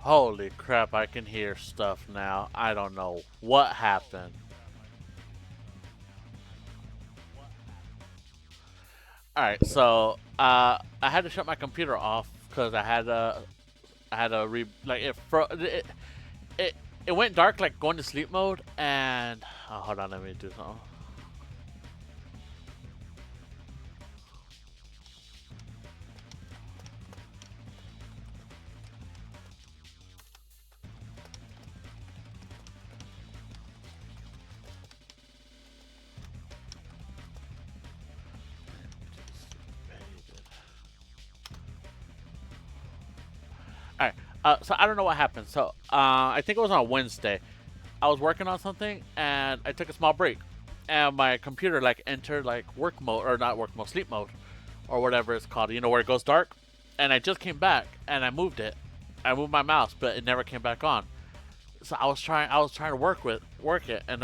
Holy crap, I can hear stuff now. I don't know what happened. Alright, so I had to shut my computer off because I had a like it it went dark like going to sleep mode and oh, hold on, let me do something. Alright, so I don't know what happened. So I think it was on Wednesday. I was working on something and I took a small break, and my computer like entered like work mode or not work mode, sleep mode, or whatever it's called. You know where it goes dark. And I just came back and I moved it. I moved my mouse, but it never came back on. So I was trying to work it, and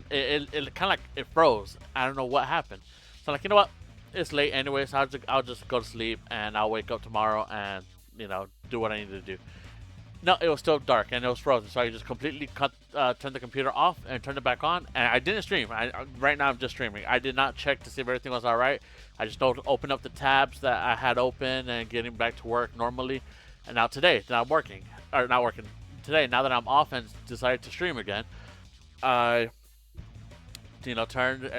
it kind of like it froze. I don't know what happened. So like, you know what? It's late anyway, so I'll just go to sleep and I'll wake up tomorrow and do what I need to do. No, it was still dark and it was frozen, so I just completely turned the computer off and turned it back on, and I didn't stream. Right now I'm just streaming. I did not check to see if everything was all right. I just opened up the tabs that I had open and getting back to work normally. And now today that I'm working, or not working today, now that I'm off and decided to stream again, I turned,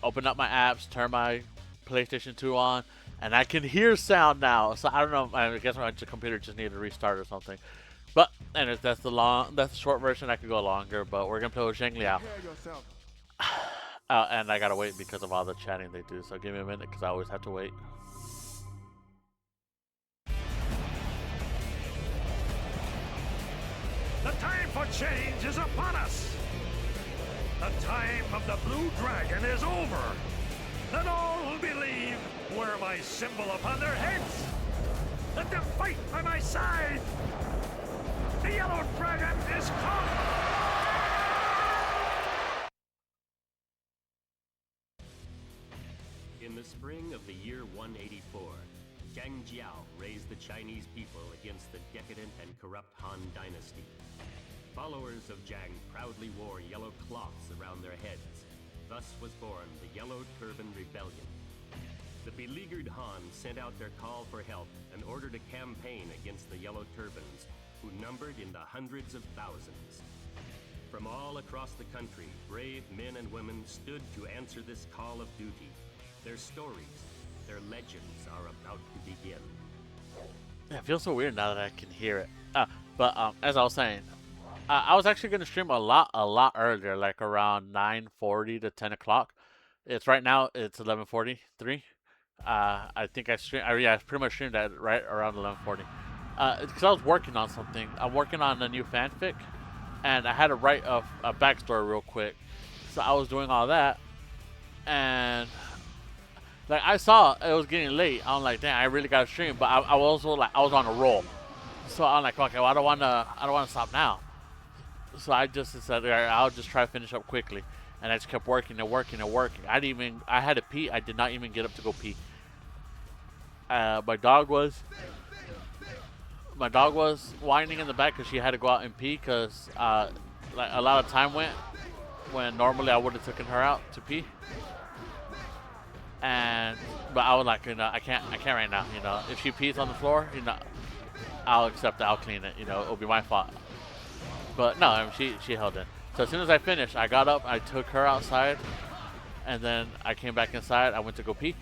opened up my apps, turned my PlayStation 2 on, and I can hear sound now. So I don't know. I guess my computer just needed to restart or something. But anyways, that's the short version. I could go longer, but we're gonna play with Zhang Liao. And I gotta wait because of all the chatting they do. So give me a minute because I always have to wait. The time for change is upon us. The time of the blue dragon is over. Let all who believe wear my symbol upon their heads. Let them fight by my side. The yellow dragon is come. In the spring of the year 184, Zhang raised the Chinese people against the decadent and corrupt Han Dynasty. Followers of Zhang proudly wore yellow cloths around their heads. Thus was born the Yellow Turban Rebellion. The beleaguered Han sent out their call for help and ordered a campaign against the Yellow Turbans, who numbered in the hundreds of thousands. From all across the country, brave men and women stood to answer this call of duty. Their stories, their legends are about to begin. Yeah, it feels so weird now that I can hear it. But as I was saying, I was actually gonna stream a lot earlier, like around 9:40 to 10 o'clock. It's right now. It's 11:43. I think I stream. Yeah, I pretty much streamed at right around 11:40. Because I was working on something. I'm working on a new fanfic, and I had to write a backstory real quick. So I was doing all that, and like I saw it was getting late. I'm like, damn, I really got to stream. But I was also like, I was on a roll. So I'm like, okay, well, I don't wanna stop now. So I just said, all right, I'll just try to finish up quickly. And I just kept working and working and working. I had to pee. I did not even get up to go pee. My dog was whining in the back because she had to go out and pee because like a lot of time went when normally I would have taken her out to pee. But I was like, I can't right now. If she pees on the floor, I'll accept it. I'll clean it. It'll be my fault. But no, I mean, she held in. So as soon as I finished, I got up, I took her outside, and then I came back inside. I went to go pee,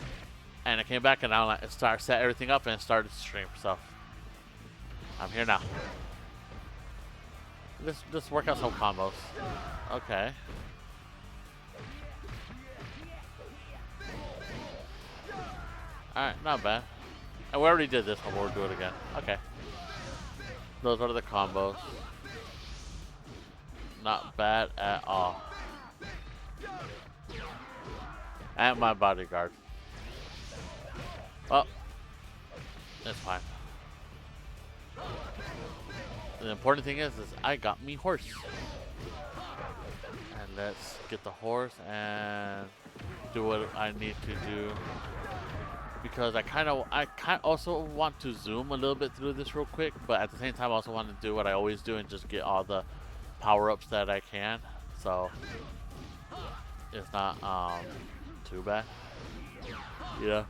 and I came back and I like set everything up and started to stream. So I'm here now. Let's work out some combos. Okay. All right, not bad. And we already did this one. We'll do it again. Okay. Those are the combos. Not bad at all. And my bodyguard. Oh, it's fine. The important thing is I got me horse. And let's get the horse and do what I need to do because I also want to zoom a little bit through this real quick, but at the same time I also want to do what I always do and just get all the power-ups that I can. So it's not too bad. Yeah.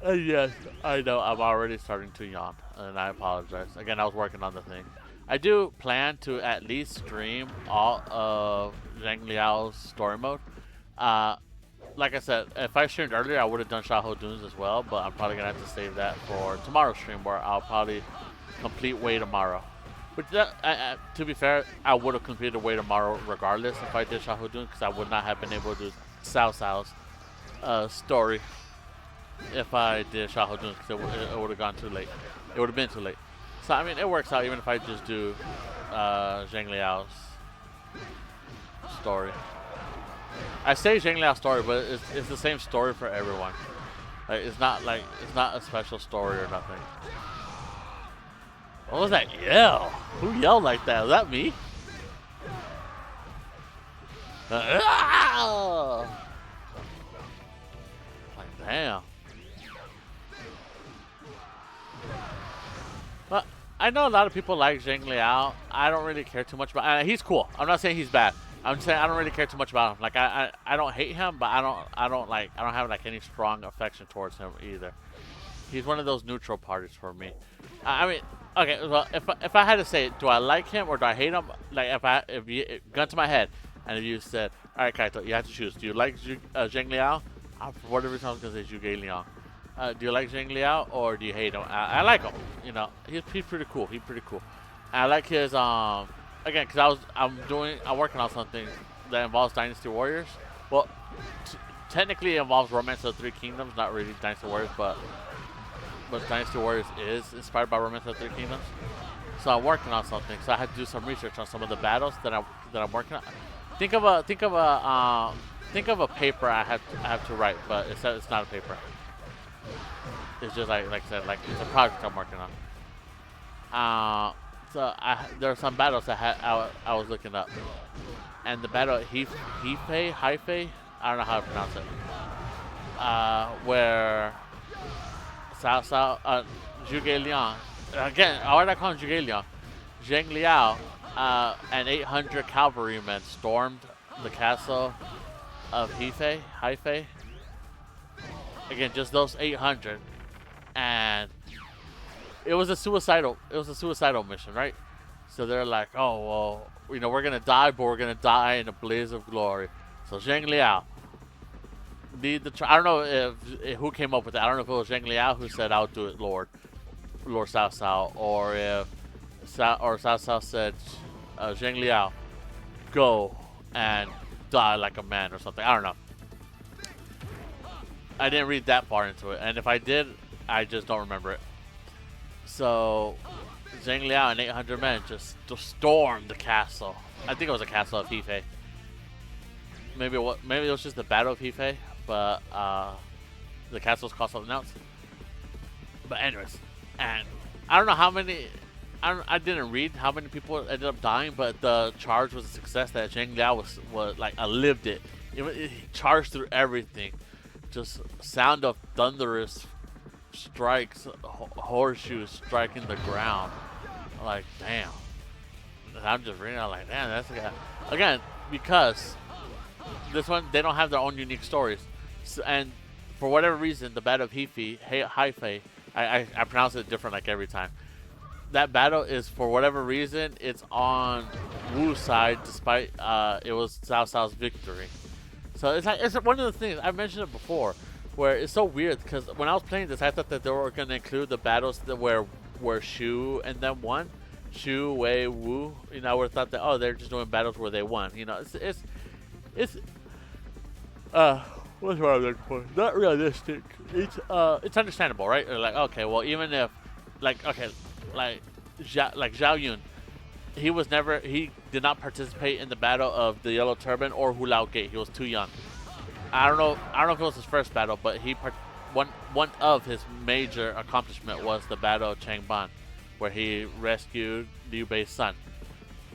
Yes, I know I'm already starting to yawn, and I apologize. Again, I was working on the thing. I do plan to at least stream all of Zhang Liao's story mode. Like I said, if I streamed earlier, I would have done Shaho Dunes as well, but I'm probably going to have to save that for tomorrow's stream, where I'll probably complete Way tomorrow. But to be fair, I would have completed Way tomorrow regardless if I did Shaho Dunes, because I would not have been able to do Cao Cao's story if I did Shaho Dunes, because it would have gone too late. It would have been too late. So, I mean, it works out even if I just do Zhang Liao's story. I say Zhang Liao's story, but it's the same story for everyone. It's not a special story or nothing. What was that yell? Who yelled like that? Was that me? Like, damn. But I know a lot of people like Zhang Liao. I don't really care too much about. He's cool. I'm not saying he's bad. I'm saying I don't really care too much about him. Like I don't hate him, but I don't have like any strong affection towards him either. He's one of those neutral parties for me. I mean, okay, well, if I had to say it, do I like him or do I hate him? Like if you gun to my head, and if you said, all right, Kaito, you have to choose. Do you like Zhang Liao? For whatever reason, I was gonna say Zhuge Liang. Do you like Zhang Liao or do you hate him? I like him. You know, he's pretty cool. He's pretty cool. I like his again, because I'm working on something that involves Dynasty Warriors. Well, technically it involves Romance of the Three Kingdoms, not really Dynasty Warriors, but Dynasty Warriors is inspired by Romance of the Three Kingdoms. So I'm working on something. So I had to do some research on some of the battles that I'm working on. Think of a paper I have to write, but it's not a paper. It's just like I said, like it's a project I'm working on. So there are some battles I was looking up, and the battle Hefei, I don't know how to pronounce it. Where Zhuge Liang, again, why did I call him Zhuge Liang? Zhang Liao and 800 cavalrymen stormed the castle of Hefei. Again, just those 800, and it was a suicidal mission, right? So they're like, oh well, you know, we're gonna die, but we're gonna die in a blaze of glory. So Zhang Liao, I don't know if who came up with it. I don't know if it was Zhang Liao who said, "I'll do it, Lord Cao Cao," or if Cao Cao said, "Zhang Liao, go and die like a man," or something. I don't know. I didn't read that far into it, and if I did, I just don't remember it. So Zhang Liao and 800 men just stormed the castle. I think it was a castle of Hefei. Maybe it was just the Battle of Hefei, but the castle's called something else. But anyways, and I don't know how many. I didn't read how many people ended up dying, but the charge was a success. That Zhang Liao was like lived it. He charged through everything. Just sound of thunderous strikes, horseshoes striking the ground. Like, damn. And I'm just reading. I'm like, damn, that's a guy. Again, because this one, they don't have their own unique stories. So, and for whatever reason, the Battle of Hefei, I pronounce it different like every time. That battle is, for whatever reason, it's on Wu's side, despite it was Cao Cao's victory. So it's one of the things, I mentioned it before, where it's so weird, because when I was playing this, I thought that they were going to include the battles where Shu and them won. Shu, Wei, Wu. You know, I would have thought that, oh, they're just doing battles where they won. You know, what's what I'm looking for? Not realistic. It's understandable, right? Like, okay, well, even if, like Zhao Yun, he did not participate in the Battle of the Yellow Turban or Hulao Gate. He was too young. I don't know if it was his first battle, but one of his major accomplishment was the Battle of Changban, where he rescued Liu Bei's son.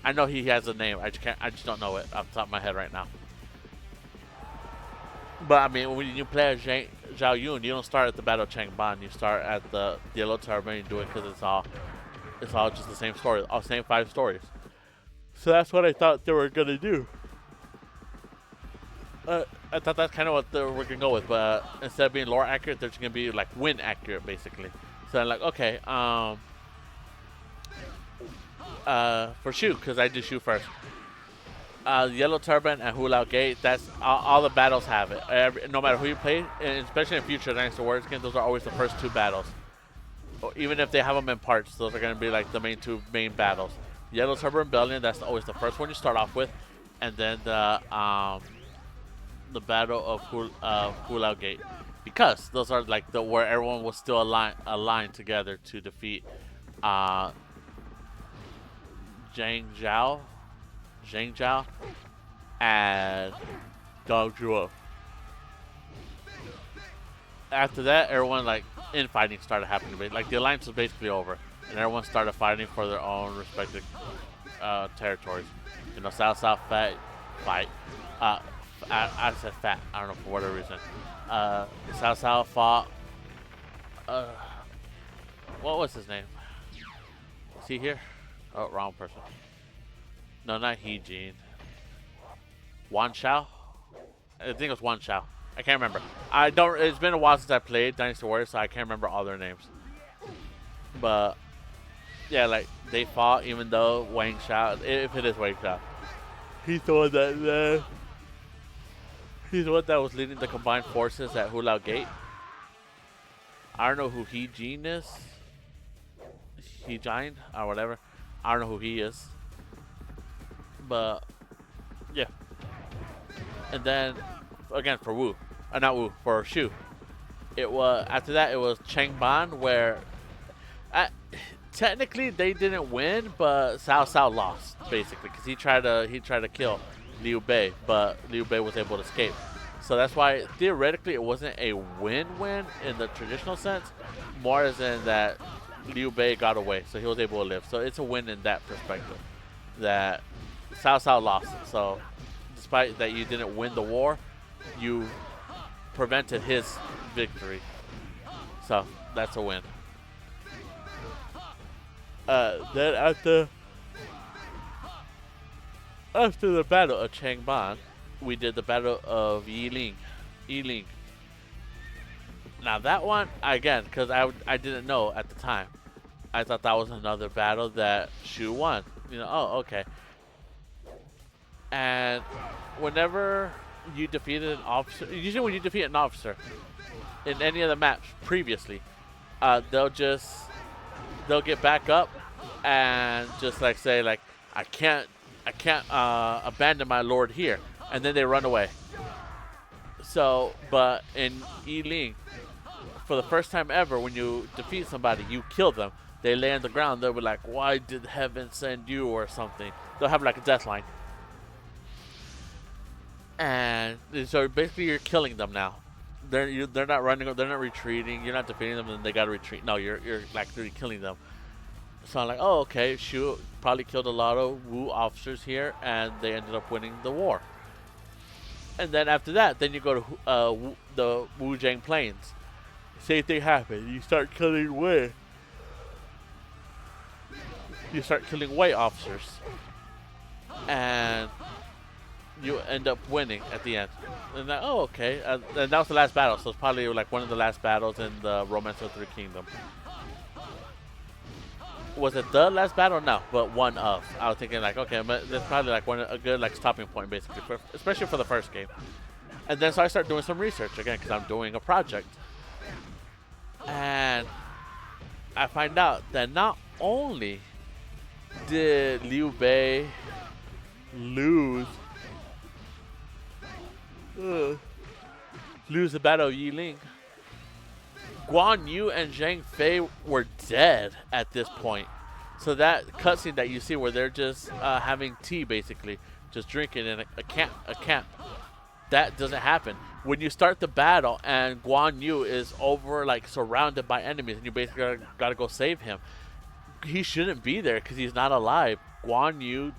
I know he has a name. I just don't know it off the top of my head right now. But I mean, when you play as Zhao Yun, you don't start at the Battle of Changban. You start at the Yellow Turban. You do it because it's all just the same story, all same 5 stories. So that's what I thought they were gonna do. I thought that's kind of what we're gonna go with, but instead of being lore accurate, they're just gonna be like win accurate, basically. So I'm like, okay, for Shu, because I do Shu first. Yellow Turban and Hu Lao Gate, that's all the battles have it. No matter who you play, and especially in future Dynasty Warriors games, those are always the first 2 battles. Even if they have them in parts, those are going to be like the two main battles. Yellow Turban Rebellion, that's always the first one you start off with, and then the Battle of Hu Lao Gate, because those are like where everyone was still aligned together to defeat Zhang Zhao. Zhang Zhao, and Dong Zhuo. After that, everyone like infighting started happening. Like the alliance was basically over, and everyone started fighting for their own respective territories. You know, South fight. I said fat. I don't know for whatever reason. South fought. What was his name? Is he here? Oh, wrong person. No, not He Jin. Wan Shao? I think it was Wan Shao. I can't remember. I don't. It's been a while since I played Dynasty Warriors, so I can't remember all their names. But yeah, like they fought, even though Wang Shao, if it is Wang Shao, he's the one that was leading the combined forces at Hu Lao Gate. I don't know who He Jin is. He Jin or whatever. I don't know who he is. But yeah, and then again for for Shu, it was after that it was Changban, where technically they didn't win, but Cao lost basically because he tried to kill Liu Bei, but Liu Bei was able to escape. So that's why theoretically it wasn't a win-win in the traditional sense, more as in that Liu Bei got away, so he was able to live. So it's a win in that perspective. That Cao lost. So despite that you didn't win the war, you prevented his victory. So that's a win. Then after the battle of Changban, we did the battle of Yiling. Now that one, again, because I didn't know at the time, I thought that was another battle that Shu won. You know, oh, okay. And whenever you defeated an officer, usually when you defeat an officer in any of the maps previously, they'll get back up and just like say like I can't abandon my lord here, and then they run away. So, but in Yiling, for the first time ever, when you defeat somebody, you kill them. They lay on the ground. They'll be like, "Why did heaven send you?" or something. They'll have like a death line. And so basically, you're killing them now. They're not running. They're not retreating. You're not defeating them, and they gotta retreat. No, you're like really killing them. So I'm like, oh, okay. Shu probably killed a lot of Wu officers here, and they ended up winning the war. And then after that, then you go to the Wujiang Plains. Same thing happened. You start killing Wei. You start killing Wei officers, and you end up winning at the end. And then, oh, okay. And that was the last battle, so it's probably like one of the last battles in the Romance of the Three Kingdoms. Was it the last battle? No, but one of. I was thinking like, okay, but that's probably like a good like stopping point basically, especially for the first game. And then so I start doing some research again because I'm doing a project, and I find out that not only did Liu Bei lose the battle of Yiling, Guan Yu and Zhang Fei were dead at this point. So that cutscene that you see where they're just having tea, basically, just drinking in a camp, that doesn't happen. When you start the battle and Guan Yu is over, like, surrounded by enemies, and you basically got to go save him, he shouldn't be there because he's not alive. Guan Yu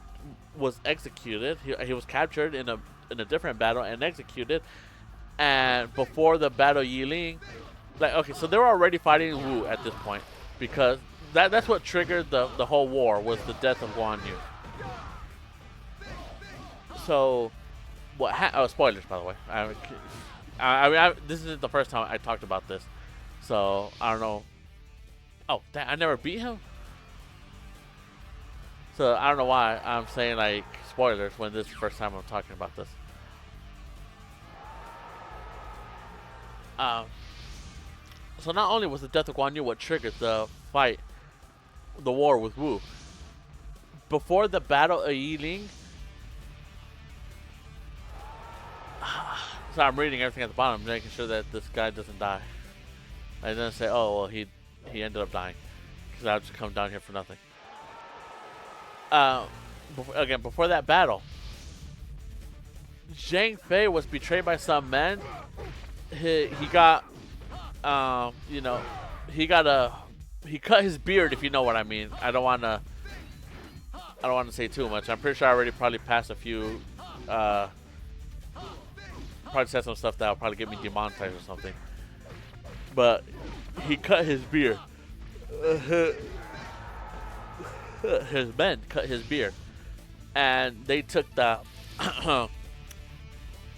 was executed. He was captured in a different battle and executed. And before the battle Yiling, like, okay, so they were already fighting Wu at this point because that's what triggered the whole war was the death of Guan Yu. So, oh, spoilers, by the way. This isn't the first time I talked about this, so I don't know. Oh, I never beat him. So I don't know why I'm saying like spoilers when this is the first time I'm talking about this. So not only was the death of Guan Yu what triggered the fight, the war with Wu. Before the battle of Yiling, so I'm reading everything at the bottom, making sure that this guy doesn't die. I didn't say, oh well, he ended up dying, because I just come down here for nothing. Before that battle, Zhang Fei was betrayed by some men. He got, he cut his beard, if you know what I mean. I don't want to say too much. I'm pretty sure I already probably passed a few, probably said some stuff that will probably get me demonetized or something. But he cut his beard. His men cut his beard, and they took the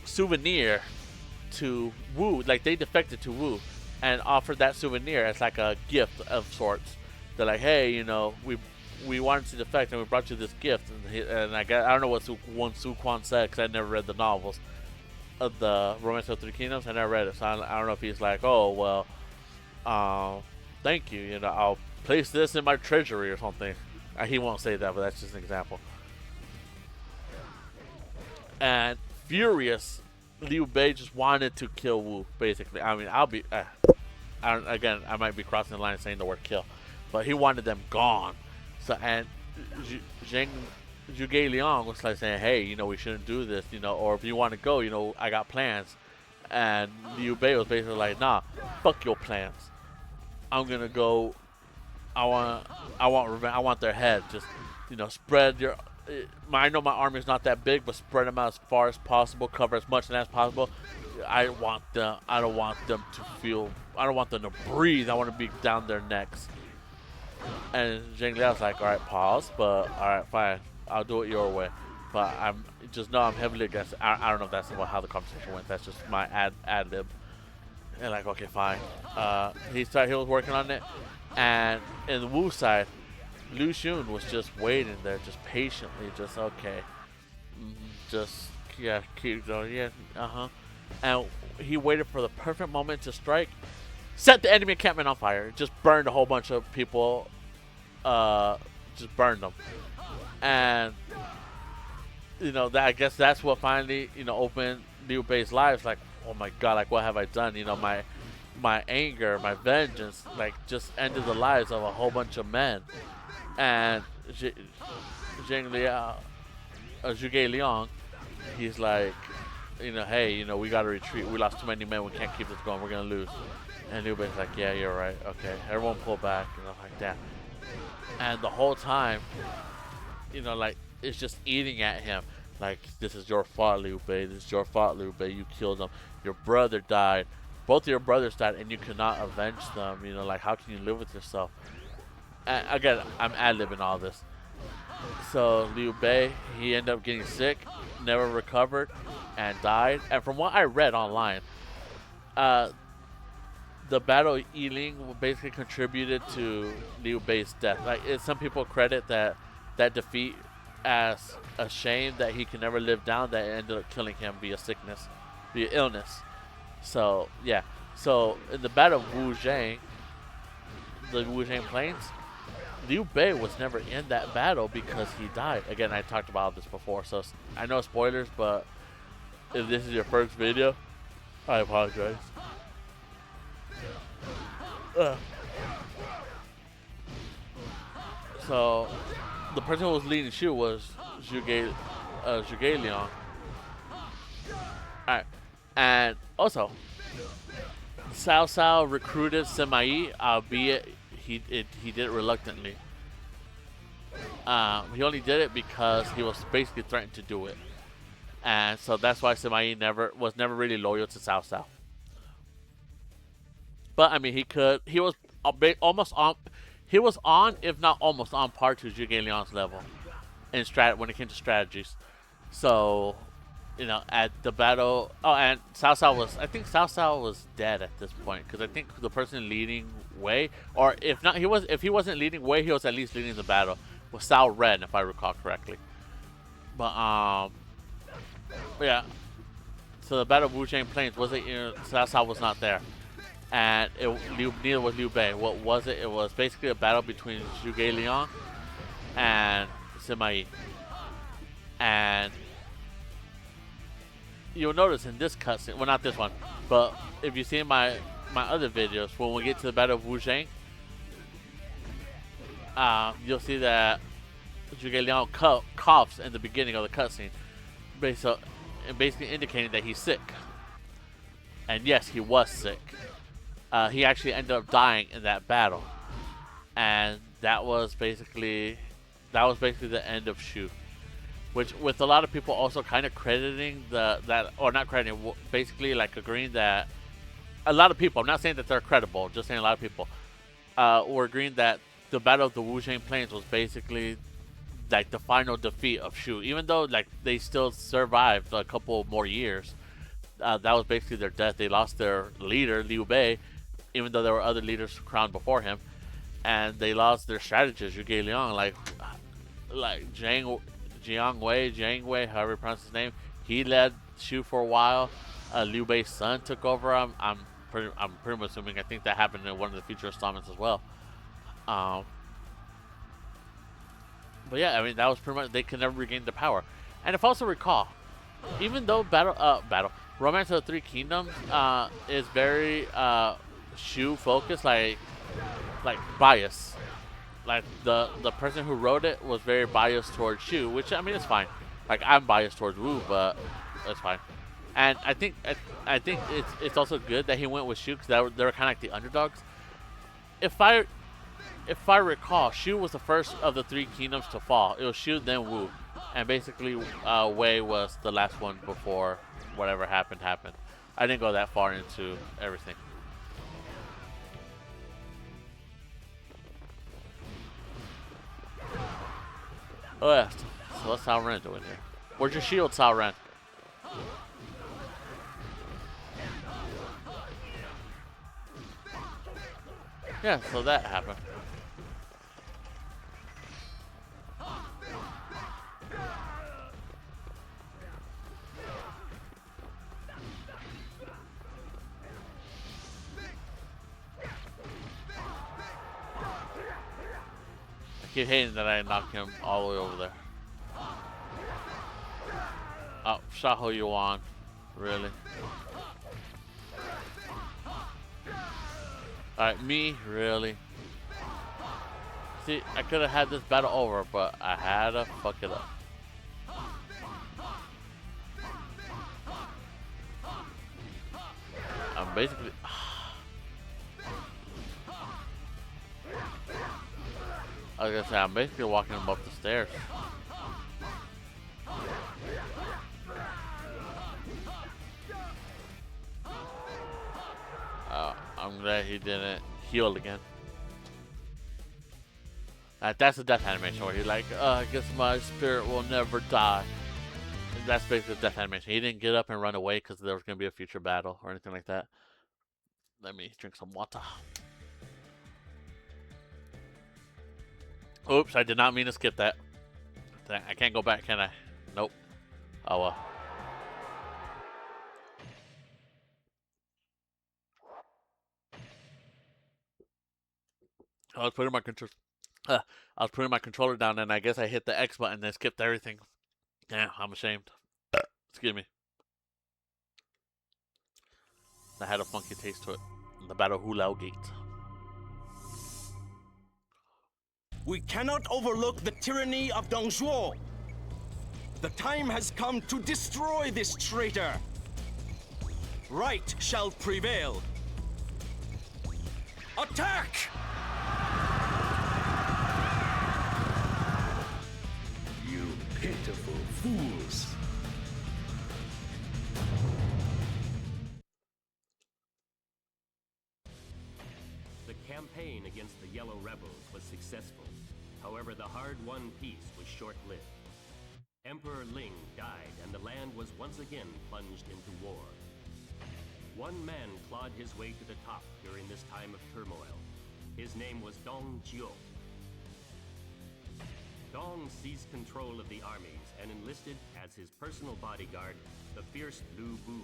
souvenir to Wu. Like, they defected to Wu and offered that souvenir as like a gift of sorts. They're like, hey, we wanted to defect and we brought you this gift. And I don't know what Su Quan said because I never read the novels of the Romance of the Three Kingdoms. I never read it, so I don't know if he's like, oh well, thank you. I'll place this in my treasury or something. He won't say that, but that's just an example. And furious, Liu Bei just wanted to kill Wu, basically. I mean, I might be crossing the line saying the word kill, but he wanted them gone. So, and Zhuge Liang was like saying, hey, we shouldn't do this, or if you want to go, I got plans. And Liu Bei was basically like, nah, fuck your plans. I'm gonna go. I want revenge. I want their head. Just, spread your. I know my army is not that big, but spread them out as far as possible. Cover as much land as possible. I don't want them to feel. I don't want them to breathe. I want to be down their necks. And Zhang Liao's like, all right, pause, but all right, fine. I'll do it your way. But I'm heavily against it. I don't know if that's how the conversation went. That's just my ad lib. And like, okay, fine. He was working on it. And in the Wu side, Lu Xun was just waiting there, just patiently, just okay. Keep going, And he waited for the perfect moment to strike, set the enemy encampment on fire, just burned a whole bunch of people, just burned them. And, I guess that's what finally, opened Liu Bei's lives, like, oh my god, like, what have I done? My anger, my vengeance, like, just ended the lives of a whole bunch of men. And Zhuge Liang, he's like, hey, we gotta retreat. We lost too many men. We can't keep this going. We're gonna lose. And Liu Bei's like, yeah, you're right. Okay, everyone pull back. Like that. And the whole time, like, it's just eating at him. Like, this is your fault, Liu Bei. This is your fault, Liu Bei. You killed him. Your brother died. Both of your brothers died, and you cannot avenge them. Like, how can you live with yourself? And again, I'm ad-libbing all this. So Liu Bei, he ended up getting sick, never recovered, and died. And from what I read online, the Battle of Yiling basically contributed to Liu Bei's death. Like, some people credit that defeat as a shame that he can never live down, that ended up killing him via illness. So, yeah. So, in the Battle of the Wu Zhang Plains, Liu Bei was never in that battle because he died. Again, I talked about this before, so I know spoilers, but if this is your first video, I apologize. So, the person who was leading Shu was Zhuge Liang. Alright. And also, Cao Cao recruited Sima Yi, albeit he did it reluctantly. He only did it because he was basically threatened to do it. and so that's why Sima Yi was never really loyal to Cao Cao. But I mean, he was almost on, he was on, if not almost on par to Zhuge Liang's level in when it came to strategies. So, you know, at the battle, oh, and Cao Cao I think Cao Cao was dead at this point because I think the person leading Wei, or if not, if he wasn't leading Wei, he was at least leading the battle, was Cao Ren, if I recall correctly. But yeah. So the Battle of Wuzhang Plains wasn't, you know, Cao Cao was not there, and neither was Liu Bei. What was it? It was basically a battle between Zhuge Liang and Sima Yi. And you'll notice in this cutscene, well, not this one, but if you see my other videos, when we get to the Battle of Wuzhang, you'll see that Zhuge Liang coughs in the beginning of the cutscene, basically indicating that he's sick. And yes, he was sick. He actually ended up dying in that battle, and that was basically the end of Shu. Which, with a lot of people also kind of crediting or not crediting, basically like agreeing that a lot of people, I'm not saying that they're credible, just saying a lot of people were agreeing that the Battle of the Wuzhang Plains was basically like the final defeat of Shu. Even though like they still survived a couple more years, that was basically their death. They lost their leader, Liu Bei, even though there were other leaders crowned before him, and they lost their strategist, Zhuge Liang, like Jiang Wei, however you pronounce his name. He led Shu for a while. Liu Bei's son took over. I'm pretty much assuming. I think that happened in one of the future installments as well. But yeah, I mean that was pretty much, they could never regain the power. And if I also recall, even though Romance of the Three Kingdoms is very Shu focused, like bias. Like the person who wrote it was very biased towards Shu, which I mean it's fine. Like I'm biased towards Wu, but that's fine. And I think it's also good that he went with Shu because they were kind of like the underdogs. If I recall, Shu was the first of the three kingdoms to fall. It was Shu, then Wu, and basically Wei was the last one before whatever happened. I didn't go that far into everything. Oh yeah, so what's Cao Ren doing here? Where's your shield, Cao Ren? Yeah, so that happened. I keep hating that I knocked him all the way over there. Oh, Shaho Yuan. Really? Alright, me? Really? See, I could have had this battle over, but I had to fuck it up. I'm basically... I was gonna say, I'm basically walking him up the stairs. I'm glad he didn't heal again. That's the death animation where he's like, I guess my spirit will never die. That's basically the death animation. He didn't get up and run away because there was going to be a future battle or anything like that. Let me drink some water. Oops, I did not mean to skip that. I can't go back, can I? Nope. Oh well. I was putting my controller down, and I guess I hit the X button and skipped everything. Damn, I'm ashamed. Excuse me. That had a funky taste to it. The Battle of Liao Gate. We cannot overlook the tyranny of Deng Zhuo. The time has come to destroy this traitor. Right shall prevail. Attack! You pitiful fools. campaign against the Yellow Rebels was successful. However, the hard-won peace was short-lived. Emperor Ling died, and the land was once again plunged into war. One man clawed his way to the top during this time of turmoil. His name was Dong Jiu. Dong seized control of the armies and enlisted as his personal bodyguard the fierce Lu Bu.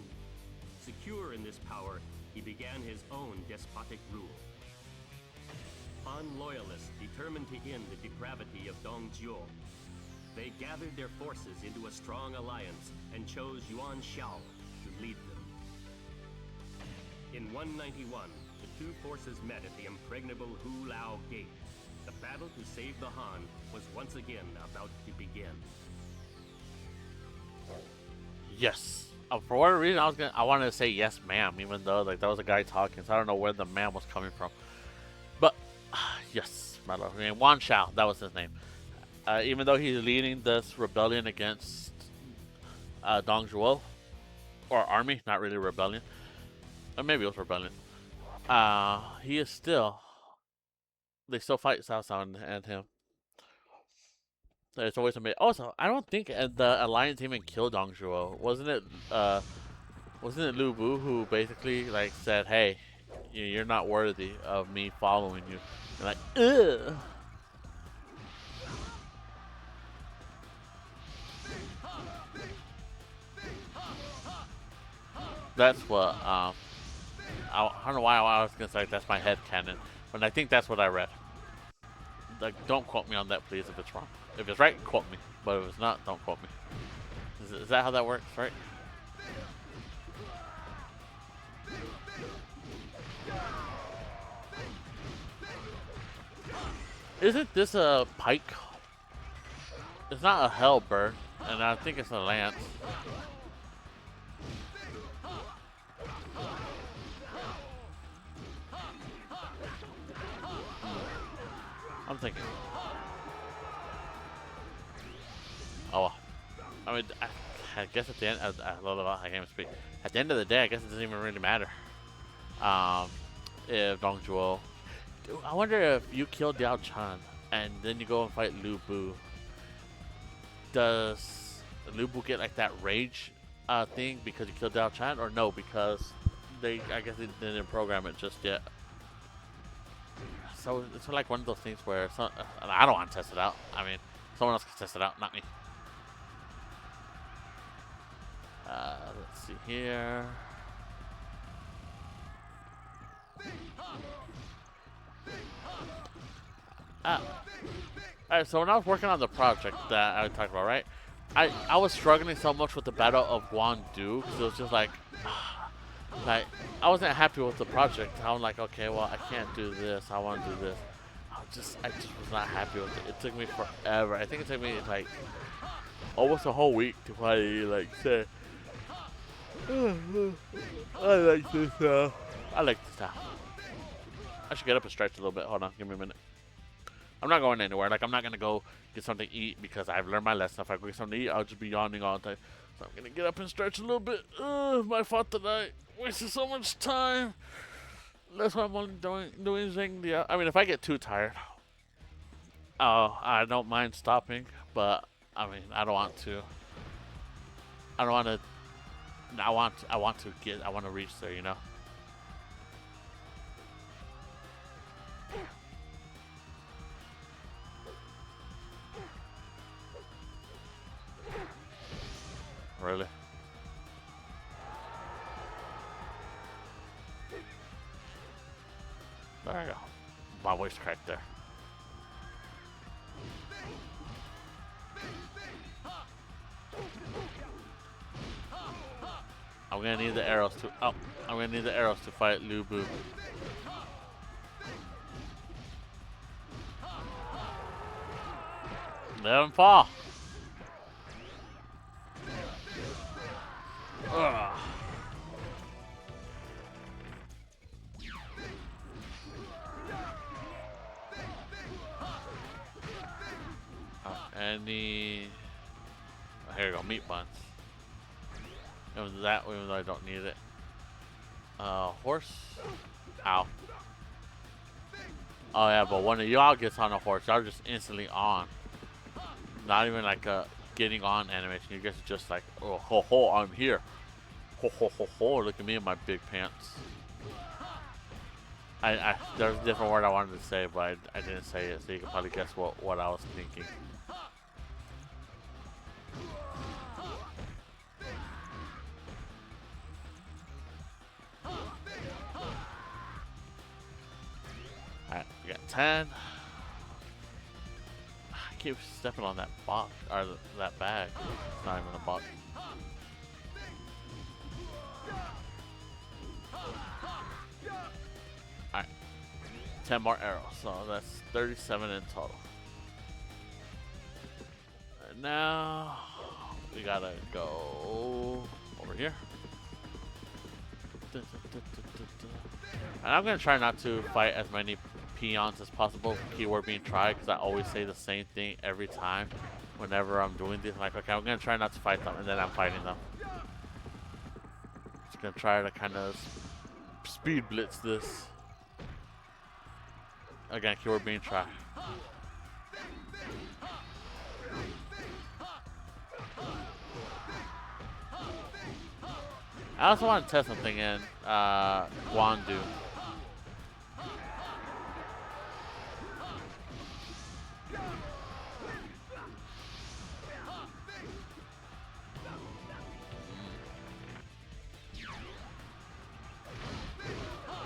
Secure in this power, he began his own despotic rule. Han loyalists determined to end the depravity of Dong Jiu. They gathered their forces into a strong alliance and chose Yuan Shao to lead them. In 191, the two forces met at the impregnable Hu Lao Gate. The battle to save the Han was once again about to begin. Yes. For whatever reason, I wanted to say yes, ma'am, even though like that was a guy talking, so I don't know where the man was coming from. But yes, my lord. I mean, Wan Shao, that was his name. Even though he's leading this rebellion against Dong Zhuo, or army, not really rebellion, or maybe it was rebellion. He is still. They still fight Cao Cao and him. It's always amazing. Also, I don't think the alliance even killed Dong Zhuo. Wasn't it Lu Bu who basically like said, "Hey, you're not worthy of me following you." And like, ugh. That's what I don't know why I was gonna say that's my head canon, but I think that's what I read. Like, don't quote me on that, please, if it's wrong. If it's right, quote me. But if it's not, don't quote me. Is that how that works, right? Isn't this a pike? It's not a halberd, and I think it's a lance. I'm thinking. Oh, I mean, I guess at the end, I can't even speak. At the end of the day, I guess it doesn't even really matter. If Dong Zhuo, I wonder if you kill Diao Chan and then you go and fight Lu Bu. Does Lu Bu get like that rage thing because you killed Diao Chan, or no? Because I guess they didn't program it just yet. So it's like one of those things where I don't want to test it out. I mean, someone else can test it out, not me. Let's see here. Alright, so when I was working on the project that I talked about, right? I was struggling so much with the Battle of Guandu because it was just like I wasn't happy with the project. I was like, okay, well, I can't do this. I want to do this. I just was not happy with it. It took me forever. I think it took me like almost a whole week to finally like say, I like this now. I like this now. I should get up and stretch a little bit. Hold on, give me a minute. I'm not going anywhere. Like, I'm not gonna go get something to eat because I've learned my lesson. If I go get something to eat, I'll just be yawning all the time. So I'm gonna get up and stretch a little bit. My fault tonight. Wasted so much time. That's why I'm only doing Zhang. I mean, if I get too tired, I don't mind stopping. But I mean, I don't want to. I don't want to. I want to reach there. You know. Really? There I go. My voice cracked there. I'm gonna need the arrows to. Oh, I'm gonna need the arrows to fight Lu Bu. Let him fall. Ugh. Any... Oh, here we go, meat buns. Even though I don't need it. Horse. Ow. Oh yeah, but when y'all gets on a horse, y'all just instantly on. Not even like a getting on animation. You guys are just like, oh ho ho, I'm here. Ho ho ho ho, look at me in my big pants. There's a different word I wanted to say, but I didn't say it, so you can probably guess what I was thinking. Alright, we got 10. I keep stepping on that box, or that bag. It's not even a box. Alright. 10 more arrows, so that's 37 in total. And now we gotta go over here. And I'm gonna try not to fight as many peons as possible. Keyword being try, because I always say the same thing every time whenever I'm doing this. Like, okay, I'm gonna try not to fight them, and then I'm fighting them. Just gonna try to kind of speed blitz this. Again, keyword being try. I also want to test something in Guandu.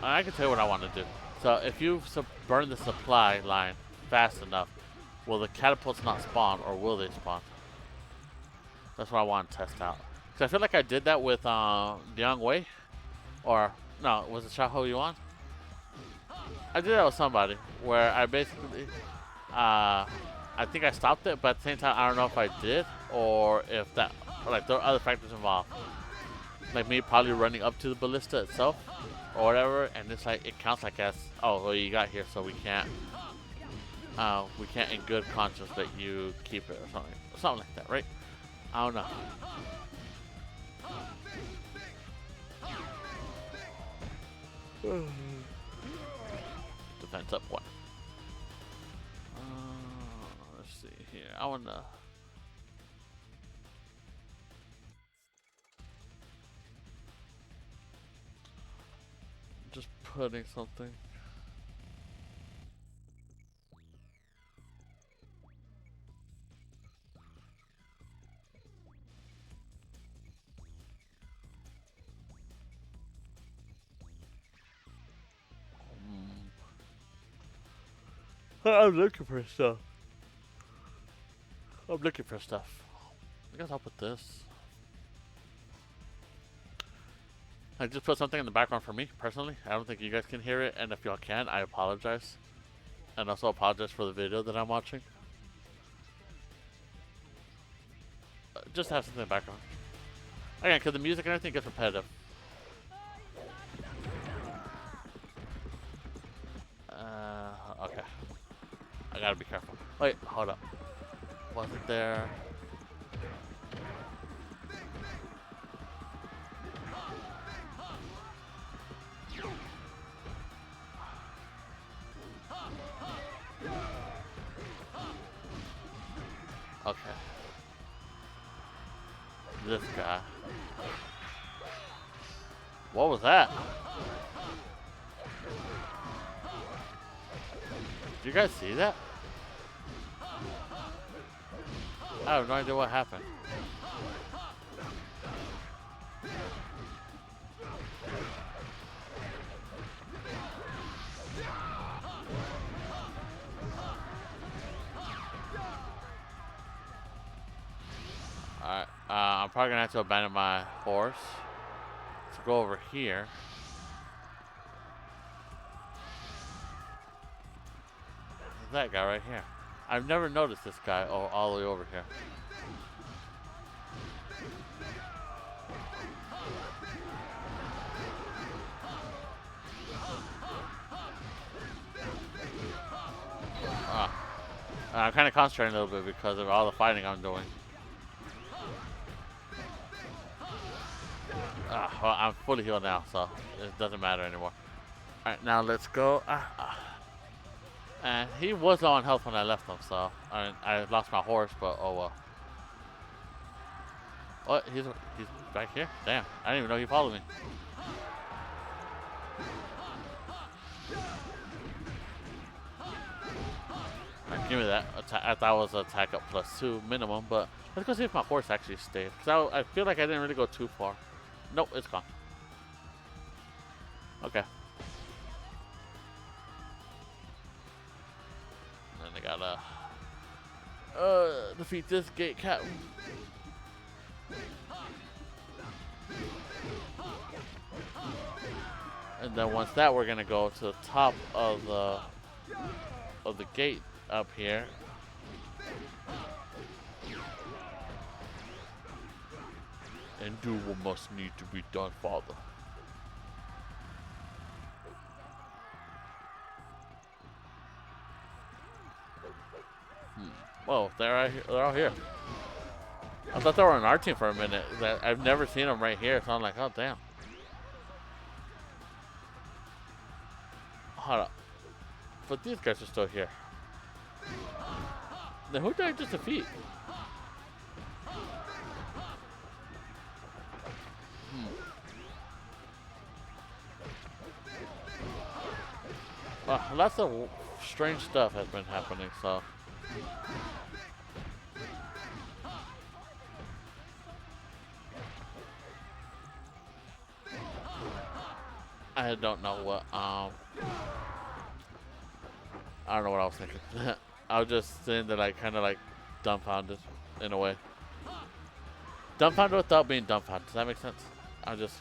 I can tell you what I want to do. So if you burn the supply line fast enough, will the catapults not spawn, or will they spawn? That's what I want to test out. Because I feel like I did that with Liang Wei. Or, no, was it Xiahou Yuan? I did that with somebody, where I basically, I think I stopped it, but at the same time, I don't know if I did, or if that, like, there are other factors involved. Like me probably running up to the ballista itself, or whatever, and it's like, it counts like as, oh, well, you got here, so we can't in good conscience let you keep it, or something like that, right? I don't know. Defense up one. Let's see here. I wanna. Just putting something. I'm looking for stuff. I guess I'll put this. I just put something in the background for me, personally. I don't think you guys can hear it, and if y'all can, I apologize. And also apologize for the video that I'm watching. Just have something in the background. Again, because the music and everything gets repetitive. Okay. I gotta be careful. Wait, hold up. Was it there? Okay. This guy. What was that? Did you guys see that? I have no idea what happened. Alright, I'm probably gonna have to abandon my horse to go over here. That guy right here. I've never noticed this guy all the way over here. I'm kind of concentrating a little bit because of all the fighting I'm doing. Well, I'm fully healed now, so it doesn't matter anymore. Alright, now let's go. And he was on health when I left him, so I lost my horse, but oh well. What? He's back here? Damn, I didn't even know he followed me. Alright, give me that. I thought it was attack up +2 minimum, but let's go see if my horse actually stayed. Because I feel like I didn't really go too far. Nope, it's gone. Okay. And I gotta defeat this gate cat. And then once that, we're gonna go to the top of the gate up here. And do what must need to be done, Father. Whoa, they're all here. I thought they were on our team for a minute. I've never seen them right here, so I'm like, oh damn. Hold up. But these guys are still here. Then who did I just defeat? Well, lots of strange stuff has been happening, so. I don't know what, I don't know what I was thinking. I was just sitting there like, kind of like dumbfounded in a way. Dumbfounded without being dumbfounded. Does that make sense? I just,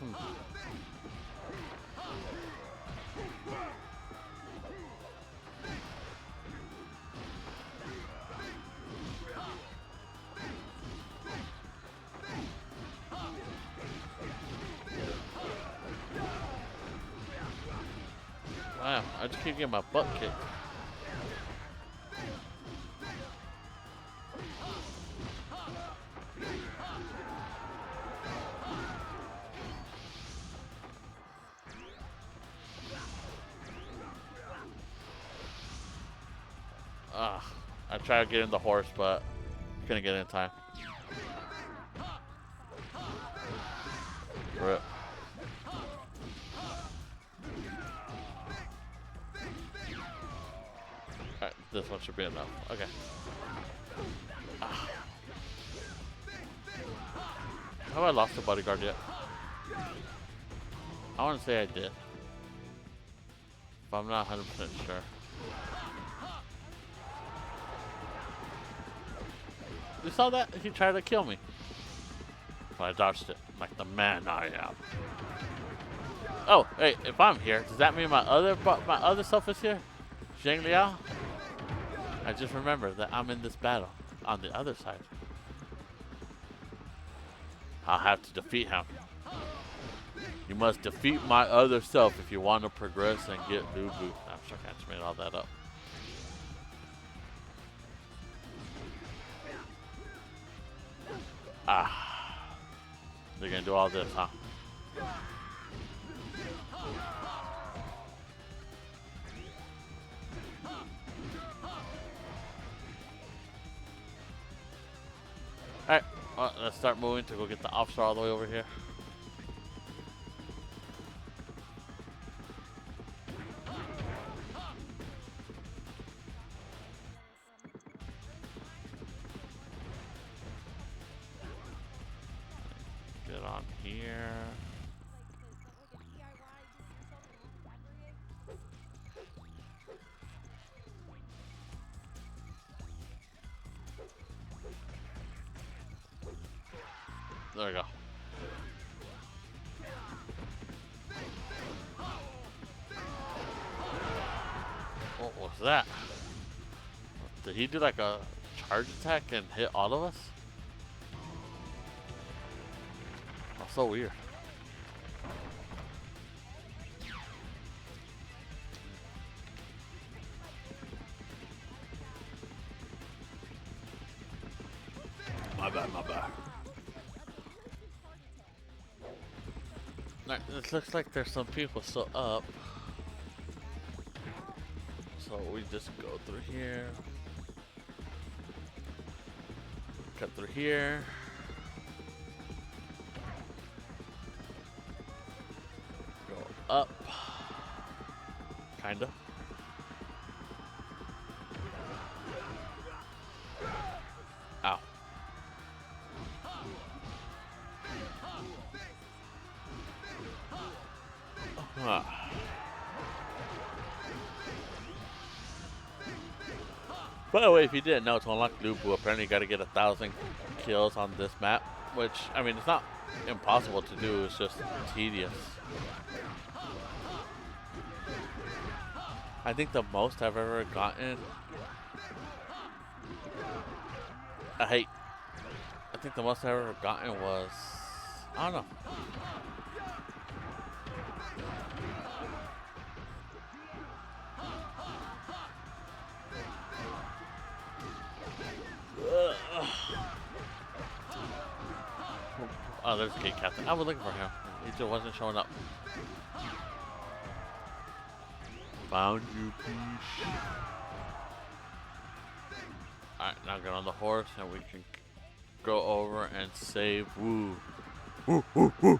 Wow, I just keep getting my butt kicked. I tried to get in the horse, but couldn't get in time. Rip. Alright, this one should be enough. Okay. Have I lost the bodyguard yet? I want to say I did, but I'm not 100% sure. You saw that? He tried to kill me, but I dodged it like the man I am. Oh, hey, if I'm here, does that mean my other self is here? Zhang Liao? I just remember that I'm in this battle on the other side. I'll have to defeat him. You must defeat my other self if you want to progress and get Lubu. I'm sure I just made all that up. They're gonna do all this, huh? Alright, well, let's start moving to go get the officer all the way over here. Get on here. There we go. What was that? Did he do like a charge attack and hit all of us? That's so weird. My bad, my bad. It looks like there's some people still up. So we just go through here. Cut through here. Go up. Kinda. Ow. By the way, if you didn't know, to unlock Lubu, apparently you got to get 1,000 kills on this map, which, I mean, it's not impossible to do, it's just tedious. I think the most I've ever gotten, I think the most I've ever gotten was, I don't know. Oh, there's the gate captain. I was looking for him. He just wasn't showing up. Found you, peace. Alright, now get on the horse and we can go over and save Wu. Woo, woo, woo.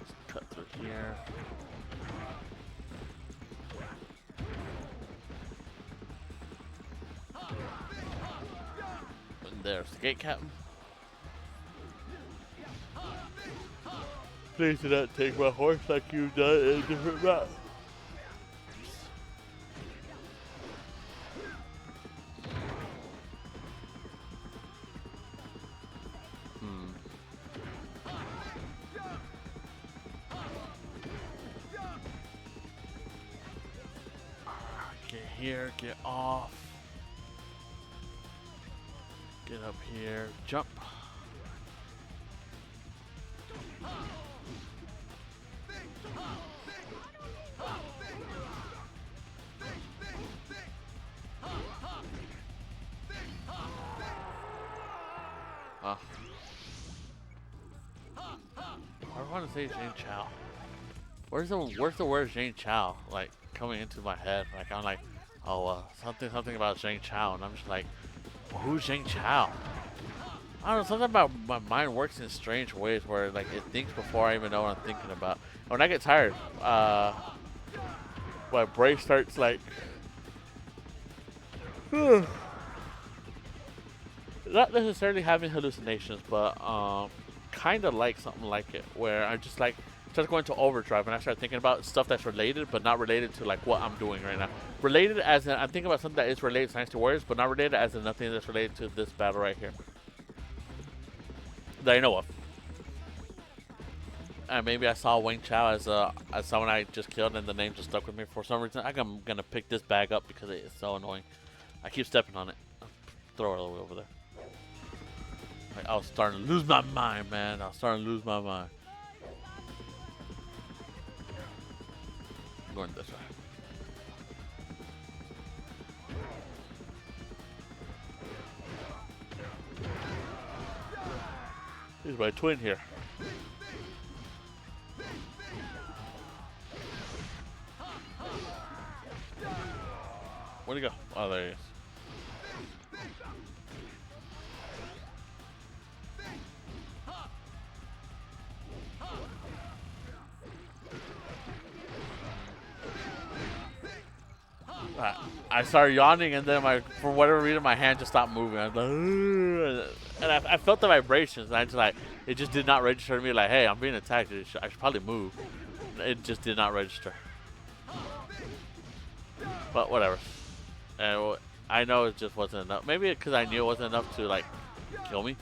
Let's cut through here. There's the gate captain. Please do not take my horse like you've done in a different map. Get here, get off. Get up here, jump. I want to say Zhang Chao. Where's the word Zhang Chao like coming into my head? Like I'm like, oh something about Zhang Chao, and I'm just like, who's Zhang Chao? I don't know, something about my mind works in strange ways where like it thinks before I even know what I'm thinking about. When I get tired, my brain starts like not necessarily having hallucinations, but kind of like something like it, where I just like start going to overdrive and I start thinking about stuff that's related, but not related to like what I'm doing right now. Related as in I'm thinking about something that is related to Dynasty Warriors, but not related as in nothing that's related to this battle right here that I know of. And maybe I saw Wang Chao as someone I just killed, and the name just stuck with me for some reason. I'm gonna pick this bag up because it is so annoying. I keep stepping on it. Throw it all the way over there. Like, I was starting to lose my mind, man. I was starting to lose my mind. I'm going this way. Here's my twin here. Where'd he go? Oh, there he is. I started yawning, and then for whatever reason, my hand just stopped moving. I was like, and I felt the vibrations, and I just like, it just did not register to me. Like, hey, I'm being attacked. I should probably move. It just did not register. But whatever. And I know it just wasn't enough. Maybe because I knew it wasn't enough to like kill me,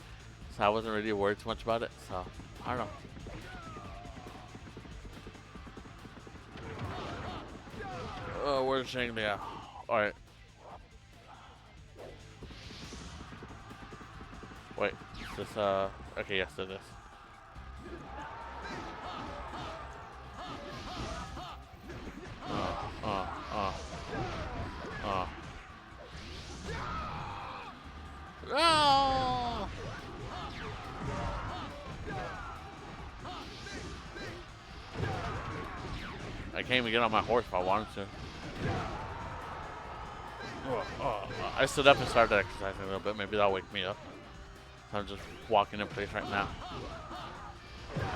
so I wasn't really worried too much about it. So I don't know. Oh, where's Zhang Liao? Alright. Wait, is this, okay, yes, it is. No! I can't even get on my horse if I wanted to. I stood up and started exercising a little bit. Maybe that'll wake me up. I'm just walking in place right now.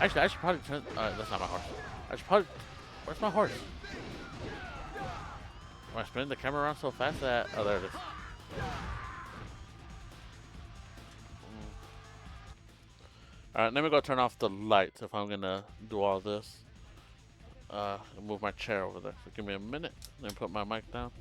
Actually, I should probably turn. That's not my horse. I should probably. Where's my horse? Am I spinning the camera around so fast that? Oh, there it is. All right, let me go turn off the lights if I'm gonna do all this. Move my chair over there. So give me a minute. Then put my mic down.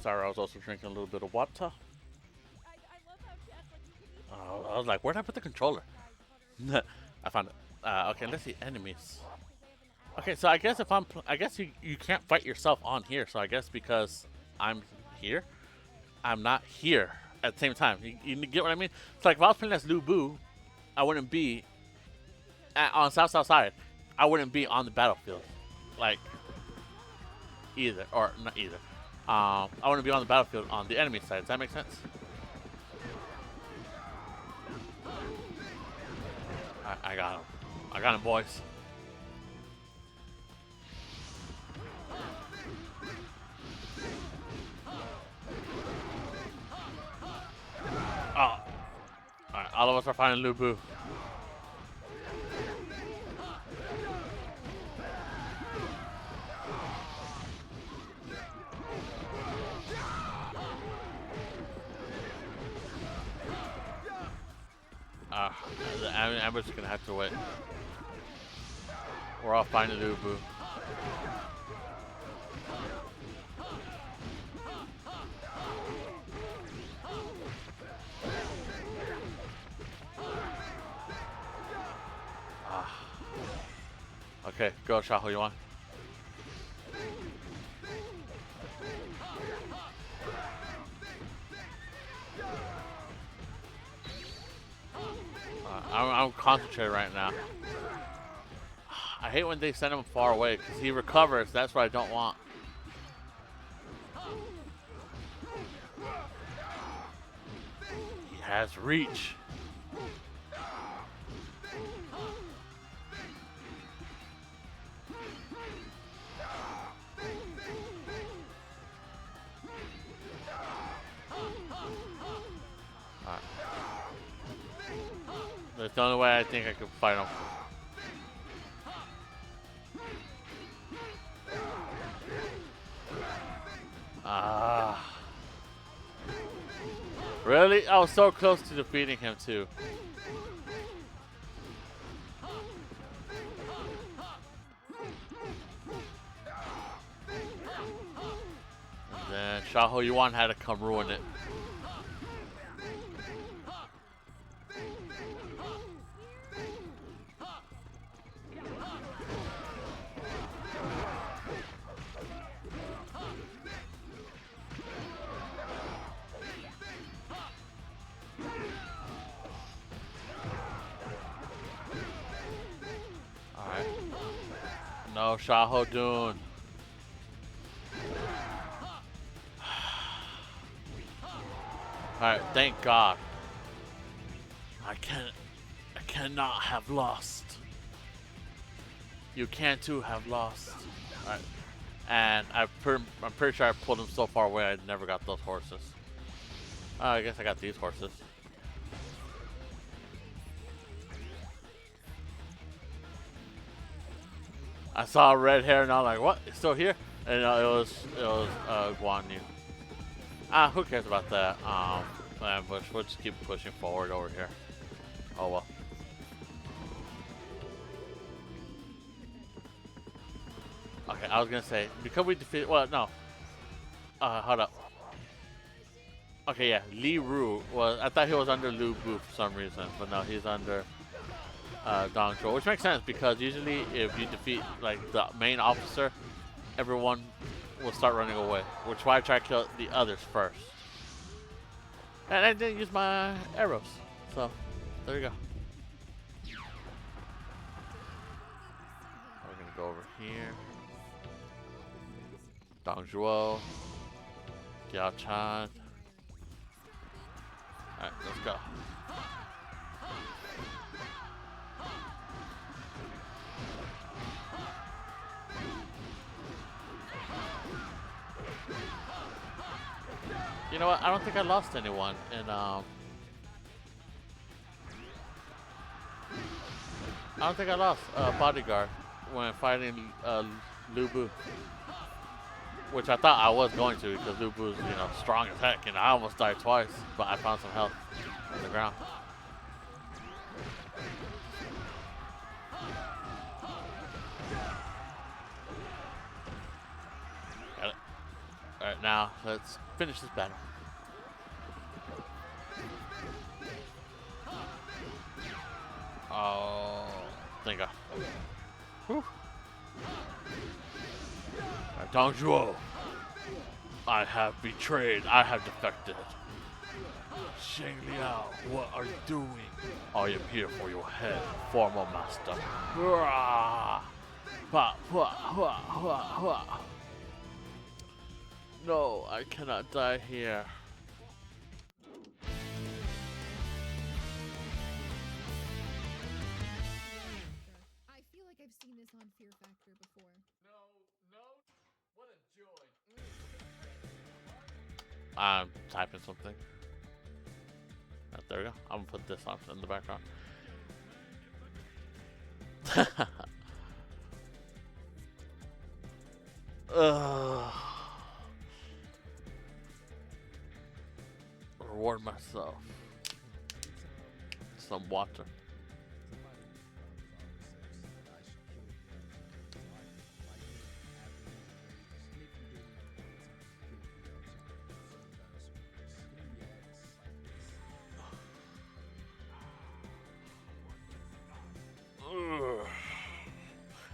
Sorry, I was also drinking a little bit of water. I was like, where did I put the controller? I found it. Okay, let's see enemies. Okay, so I guess if I guess you can't fight yourself on here. So I guess because I'm here, I'm not here at the same time. You get what I mean? It's like if I was playing as Lu Bu, I wouldn't be on South Side. I wouldn't be on the battlefield, like either or not either. I want to be on the battlefield on the enemy side. Does that make sense? I got him. I got him, boys. Oh. Alright, all of us are finding Lu Bu. I'm just gonna have to wait. We're all finding Lu Bu. Okay, go, Shaho, you want? I'm concentrated right now. I hate when they send him far away because he recovers. That's what I don't want. He has reach. That's the only way I think I could fight him. Really? I was so close to defeating him too. And then Shaho Yuan had to come ruin it. No, Shaho Dune. Alright, thank God. I cannot have lost. You can too have lost. Alright. And I'm pretty sure I pulled him so far away I never got those horses. I guess I got these horses. I saw red hair and I was like, what? It's still here? And it was Guan Yu. Who cares about that? Ambush. We'll just keep pushing forward over here. Oh well. Okay, I was gonna say because we defeated. Well, no. Hold up. Okay, yeah, Li Ru was. I thought he was under Lu Bu for some reason, but no, he's under Dong Zhuo, which makes sense because usually if you defeat like the main officer, everyone will start running away. Which is why I try to kill the others first. And I didn't use my arrows, so there you go. We're gonna go over here. Dong Zhuo, Yao Chan. Alright, let's go. You know what? I don't think I lost anyone in I don't think I lost bodyguard when fighting Lu Bu, which I thought I was going to because Lu Bu's strong as heck, and I almost died twice, but I found some health on the ground. Got it. All right, now let's finish this battle. Oh, thank God. Whew. Dong Zhuo, I have betrayed. I have defected. Shang Liao, what are you doing? I am here for your head, former master. No, I cannot die here. I feel like I've seen this on Fear Factor before. No, what a joy. I'm typing something. Oh, there we go. I'm gonna put this on in the background. Reward myself. Some water.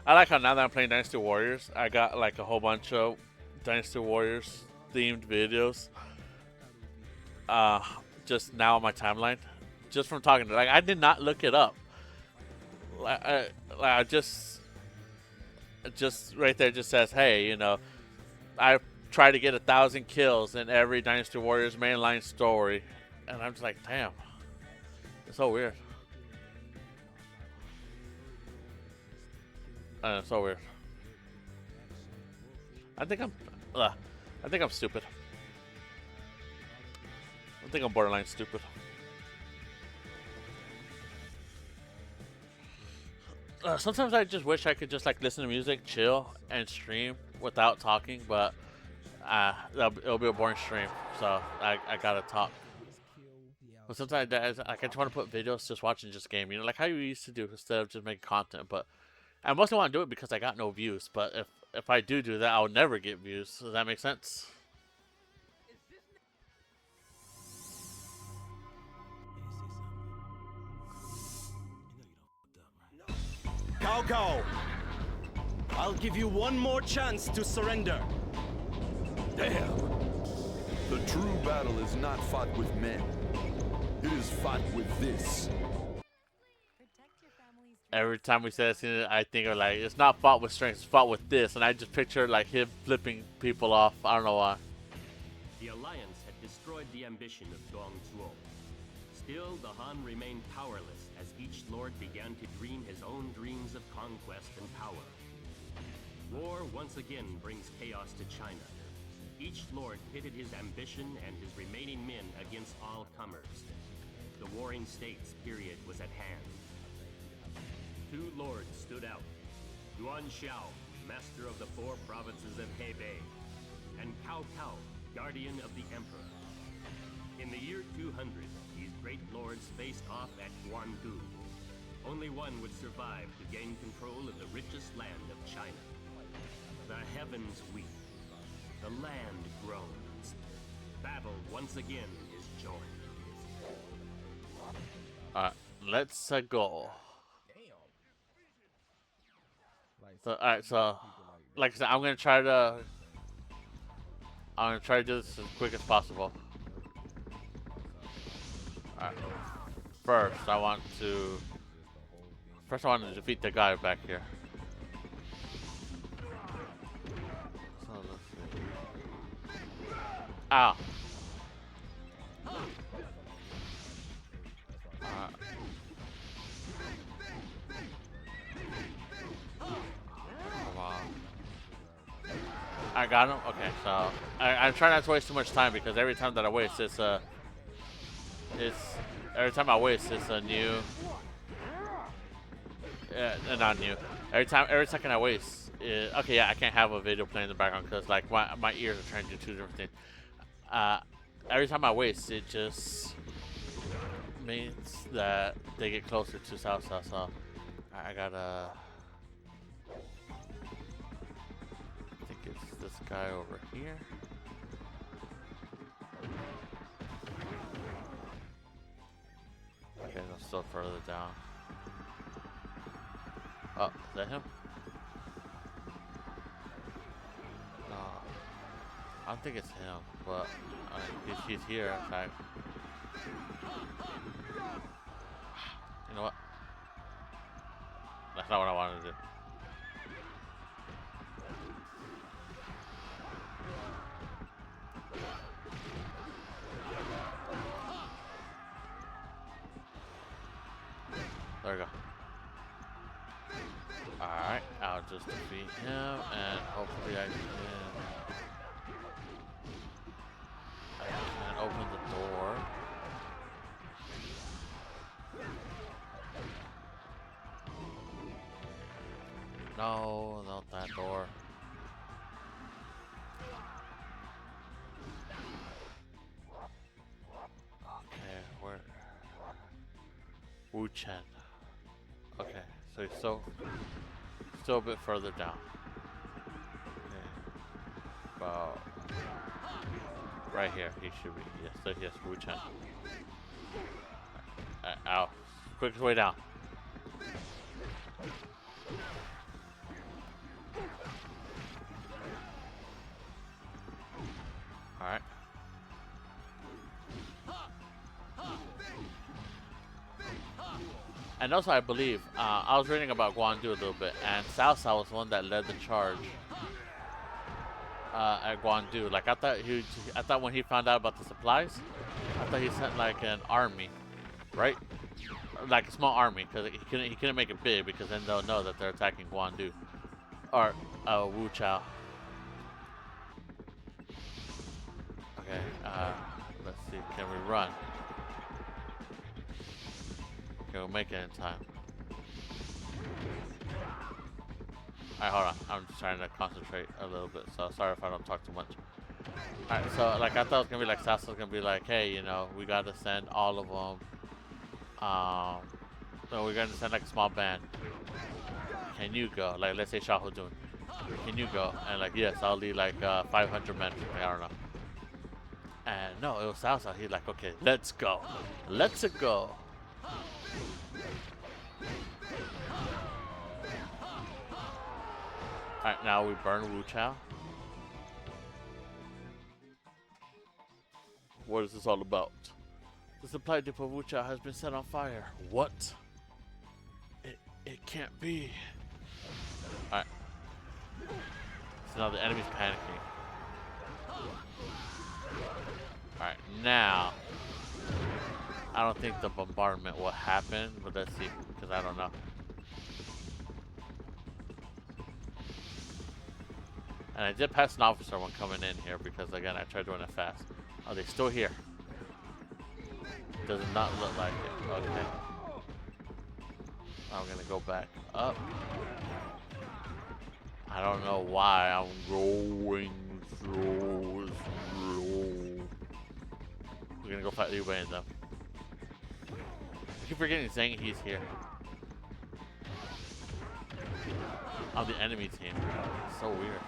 I like how now that I'm playing Dynasty Warriors, I got like a whole bunch of Dynasty Warriors themed videos. Just now on my timeline, just from talking to, like, I did not look it up. I just right there just says, hey, I try to get 1,000 kills in every Dynasty Warriors mainline story, and I'm just like, damn, it's so weird. It's so weird. I think I'm stupid. I think I'm borderline stupid. Sometimes I just wish I could just like listen to music, chill, and stream without talking, but it'll be a boring stream, so I gotta talk. But sometimes I just want to put videos, just watching just game, like how you used to do instead of just making content. But I mostly want to do it because I got no views. But if I do that, I'll never get views. Does that make sense? Cao Cao, I'll give you one more chance to surrender. Damn! The true battle is not fought with men. It is fought with this. Every time we say that, I think of like, it's not fought with strength, it's fought with this, and I just picture like him flipping people off. I don't know why. The Alliance had destroyed the ambition of Dong Zhuo. Still, the Han remained powerless as each lord began to dream his own dreams of conquest and power. War once again brings chaos to China. Each lord pitted his ambition and his remaining men against all comers. The Warring States period was at hand. Two lords stood out: Yuan Xiao, master of the 4 provinces of Hebei, and Cao Cao, guardian of the emperor. In the year 200, these great lords faced off at Guandu. Only one would survive to gain control of the richest land of China. The heavens weep. The land groans. Battle once again is joined. Alright, let's go. So, alright, so like I said, I'm gonna try to do this as quick as possible. Alright. First I want to defeat the guy back here. So let's see. Ow. I got him? Okay, so I try not to waste too much time because every time that I waste it's every time I waste it's a new not new. Every second I waste okay, yeah, I can't have a video playing in the background because like my ears are trying to do two different things. Every time I waste it just means that they get closer to Salsa, so I gotta this guy over here. Okay, no, still further down. Oh, is that him? No, I don't think it's him, but he's here. In fact, you know what? That's not what I wanted to do. There we go. Alright, I'll just defeat him and hopefully I can open the door. No, not that door. Okay, where? Wu Chen. Okay, so he's still a bit further down. Okay. About right here, he should be. Yes, so yes, Wu Chen. Ow. Quickest way down. Alright. And also, I believe, I was reading about Guandu a little bit, and Cao Cao was the one that led the charge at Guandu. Like, I thought when he found out about the supplies, I thought he sent like an army, right? Like a small army, because he couldn't make it big, because then they'll know that they're attacking Guandu or Wu Chao. Okay, let's see, can we run? Okay, we'll make it in time. Alright, hold on. I'm just trying to concentrate a little bit, so sorry if I don't talk too much. Alright, so like I thought it was gonna be like Sasa's gonna be like, hey, you know, we gotta send all of them. So we're gonna send like a small band. Can you go? Like, let's say Shahudun. Can you go? And like, yes, I'll lead like 500 men. I don't know. And no, it was Salsa. He's like, okay, let's go. Let's go. Alright, now we burn Wu Chao. What is this all about? The supply depot of Wu Chao has been set on fire. What? It can't be. Alright. So now the enemy's panicking. Alright, now I don't think the bombardment will happen, but let's see, because I don't know. And I did pass an officer when coming in here because, again, I tried doing it fast. Are they still here? Does not look like it. Okay. I'm going to go back up. I don't know why I'm going so slow. We're going to go fight Liu and them. I keep forgetting Zhang, he's here. On the enemy team. It's so weird.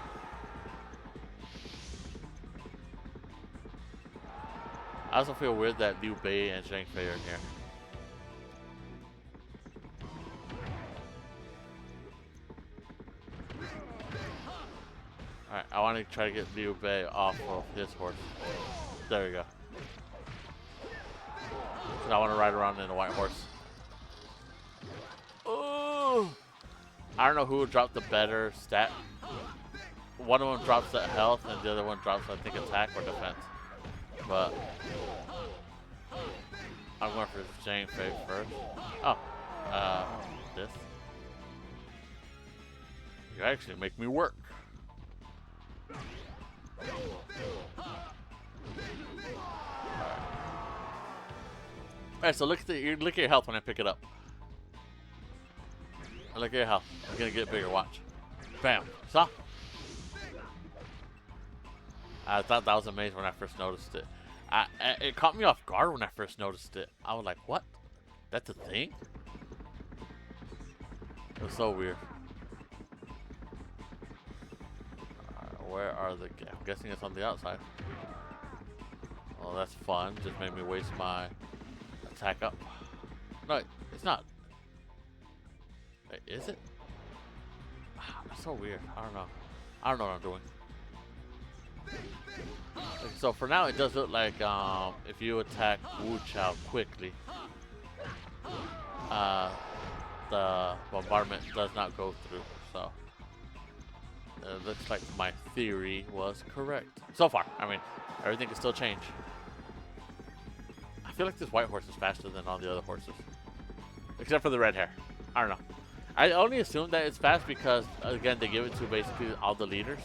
I also feel weird that Liu Bei and Zhang Fei are in here. Alright, I want to try to get Liu Bei off of his horse. There we go. I want to ride around in a white horse. Oh! I don't know who would drop the better stat. One of them drops the health, and the other one drops, I think, attack or defense. But I'm going for Zhang Fei first. Oh, this. You actually make me work. Alright, so look at your health when I pick it up. Look at your health. I'm gonna get bigger. Watch. Bam. Saw. I thought that was amazing when I first noticed it. It caught me off guard when I first noticed it. I was like, "What? That's a thing?" It was so weird. Where are the? I'm guessing it's on the outside. Well, that's fun. Just made me waste my attack up. No, it's not. Wait, is it? That's so weird. I don't know. I don't know what I'm doing. Okay, so for now, it does look like if you attack Wu Chao quickly, the bombardment does not go through. So it looks like my theory was correct so far. I mean, everything can still change. I feel like this white horse is faster than all the other horses, except for the red hair. I don't know. I only assume that it's fast because, again, they give it to basically all the leaders.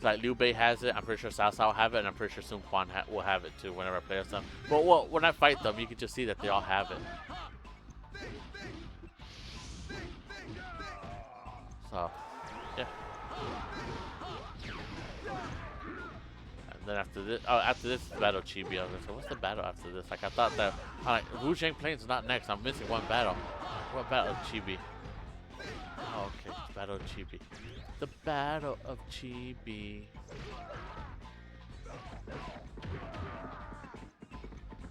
So like Liu Bei has it, I'm pretty sure Cao Cao will have it, and I'm pretty sure Sun Quan will have it too whenever I play with them. But well, when I fight them, you can just see that they all have it. So, yeah. And then after this is Battle Chibi. I was like, so what's the battle after this? Like, I thought that, Wu Zhang Plains is not next. I'm missing one battle. What Battle Chibi? Oh, okay, Battle Chibi. The Battle of Chibi.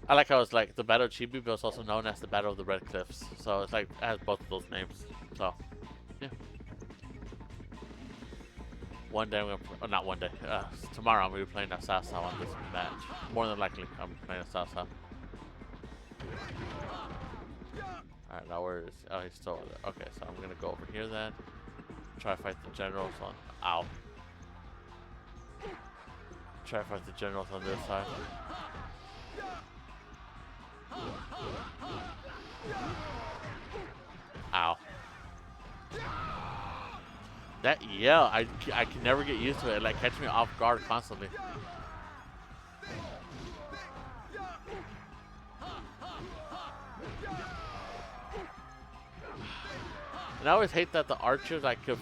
I like how it's like the Battle of Chibi, but it's also known as the Battle of the Red Cliffs. So it's like, it has both of those names. So, yeah. One day I'm gonna, not one day. Tomorrow I'm gonna be playing a Cao Cao on this match. More than likely, I'm playing a Cao Cao. Alright, now where is? Oh, he's still over there. Okay, so I'm gonna go over here then. Try to fight the generals on. Ow. Try to fight the generals on this side. Ow. That yell, I can never get used to it. It like catches me off guard constantly. And I always hate that the archers like could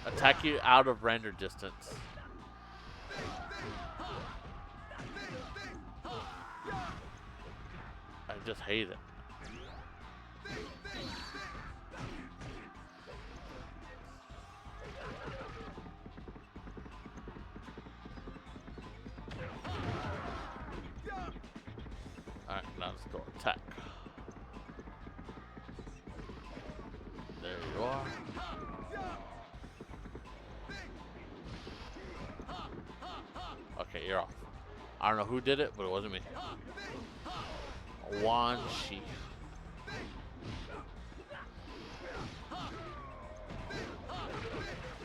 attack you out of render distance. I just hate it. Alright, now let's go attack. There you are. Okay, you're off. I don't know who did it, but it wasn't me. Wan Shi.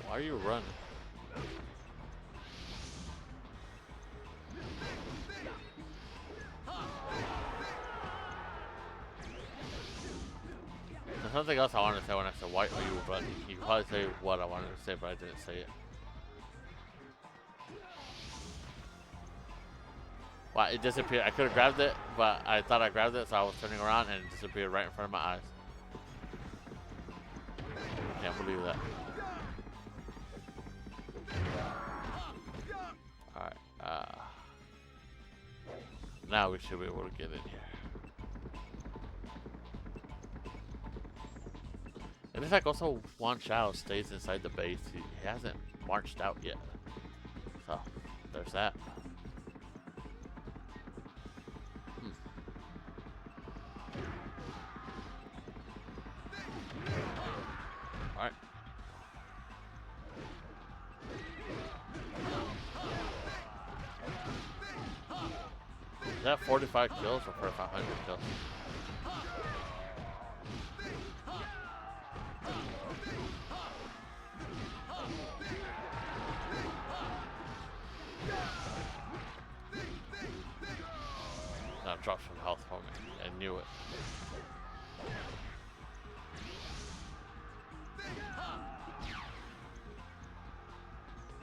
Why are you running? There's something else I wanted to say when I said, why are you running? You can probably say what I wanted to say, but I didn't say it. Well, it disappeared. I could have grabbed it, but I thought I grabbed it, so I was turning around and it disappeared right in front of my eyes. Can't believe that. Alright, now we should be able to get in here. And it's like also Wan Chao stays inside the base. He hasn't marched out yet. So, there's that. Is that 45 kills or 4,500 kills? That dropped some health for me. I knew it.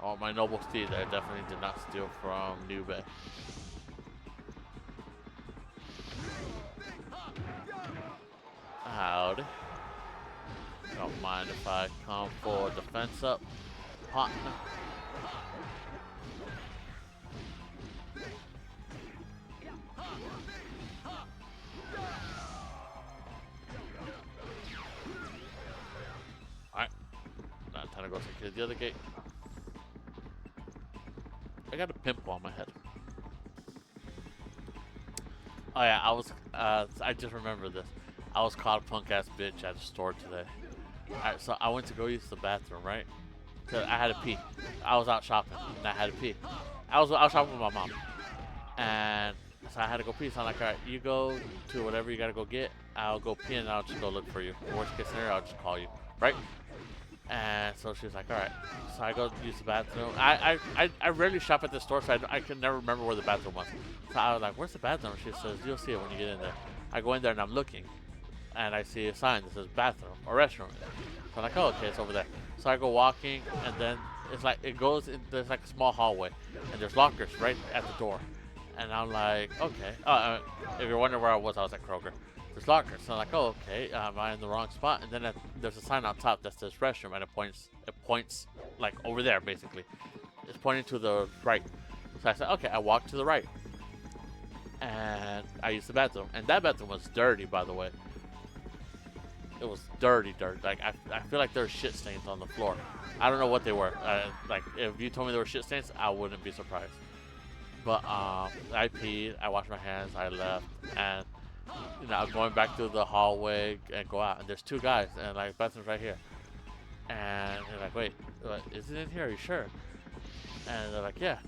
Oh, my noble steed I definitely did not steal from New Bay. Howdy. Don't mind if I come for defense up, partner. Alright. Now time to go take care of the other gate. I got a pimple on my head. Oh yeah, I just remember this. I was caught a punk ass bitch at the store today. Alright, so I went to go use the bathroom, right? Cause I had to pee. I was out shopping and I had to pee. I was shopping with my mom. And so I had to go pee. So I'm like, alright, you go to whatever you gotta go get. I'll go pee and I'll just go look for you. Worst case scenario, I'll just call you. Right? And so she was like, alright. So I go use the bathroom. I rarely shop at the store, so I can never remember where the bathroom was. So I was like, where's the bathroom? She says, you'll see it when you get in there. I go in there and I'm looking. And I see a sign that says bathroom or restroom. So I'm like, oh, okay, it's over there. So I go walking, and then it's like, it goes, there's like a small hallway. And there's lockers right at the door. And I'm like, okay. If you're wondering where I was at Kroger. There's lockers. So I'm like, oh, okay, am I in the wrong spot? And then there's a sign on top that says restroom, and it points like over there, basically. It's pointing to the right. So I said, okay, I walk to the right. And I used the bathroom. And that bathroom was dirty, by the way. It was dirty. Like, I feel like there's shit stains on the floor. I don't know what they were. Like, if you told me there were shit stains, I wouldn't be surprised. But I peed, I washed my hands, I left, and you know, I'm going back through the hallway and go out, and there's two guys, and like, bathroom's right here. And they're like, wait, is it in here? Are you sure? And they're like, yeah.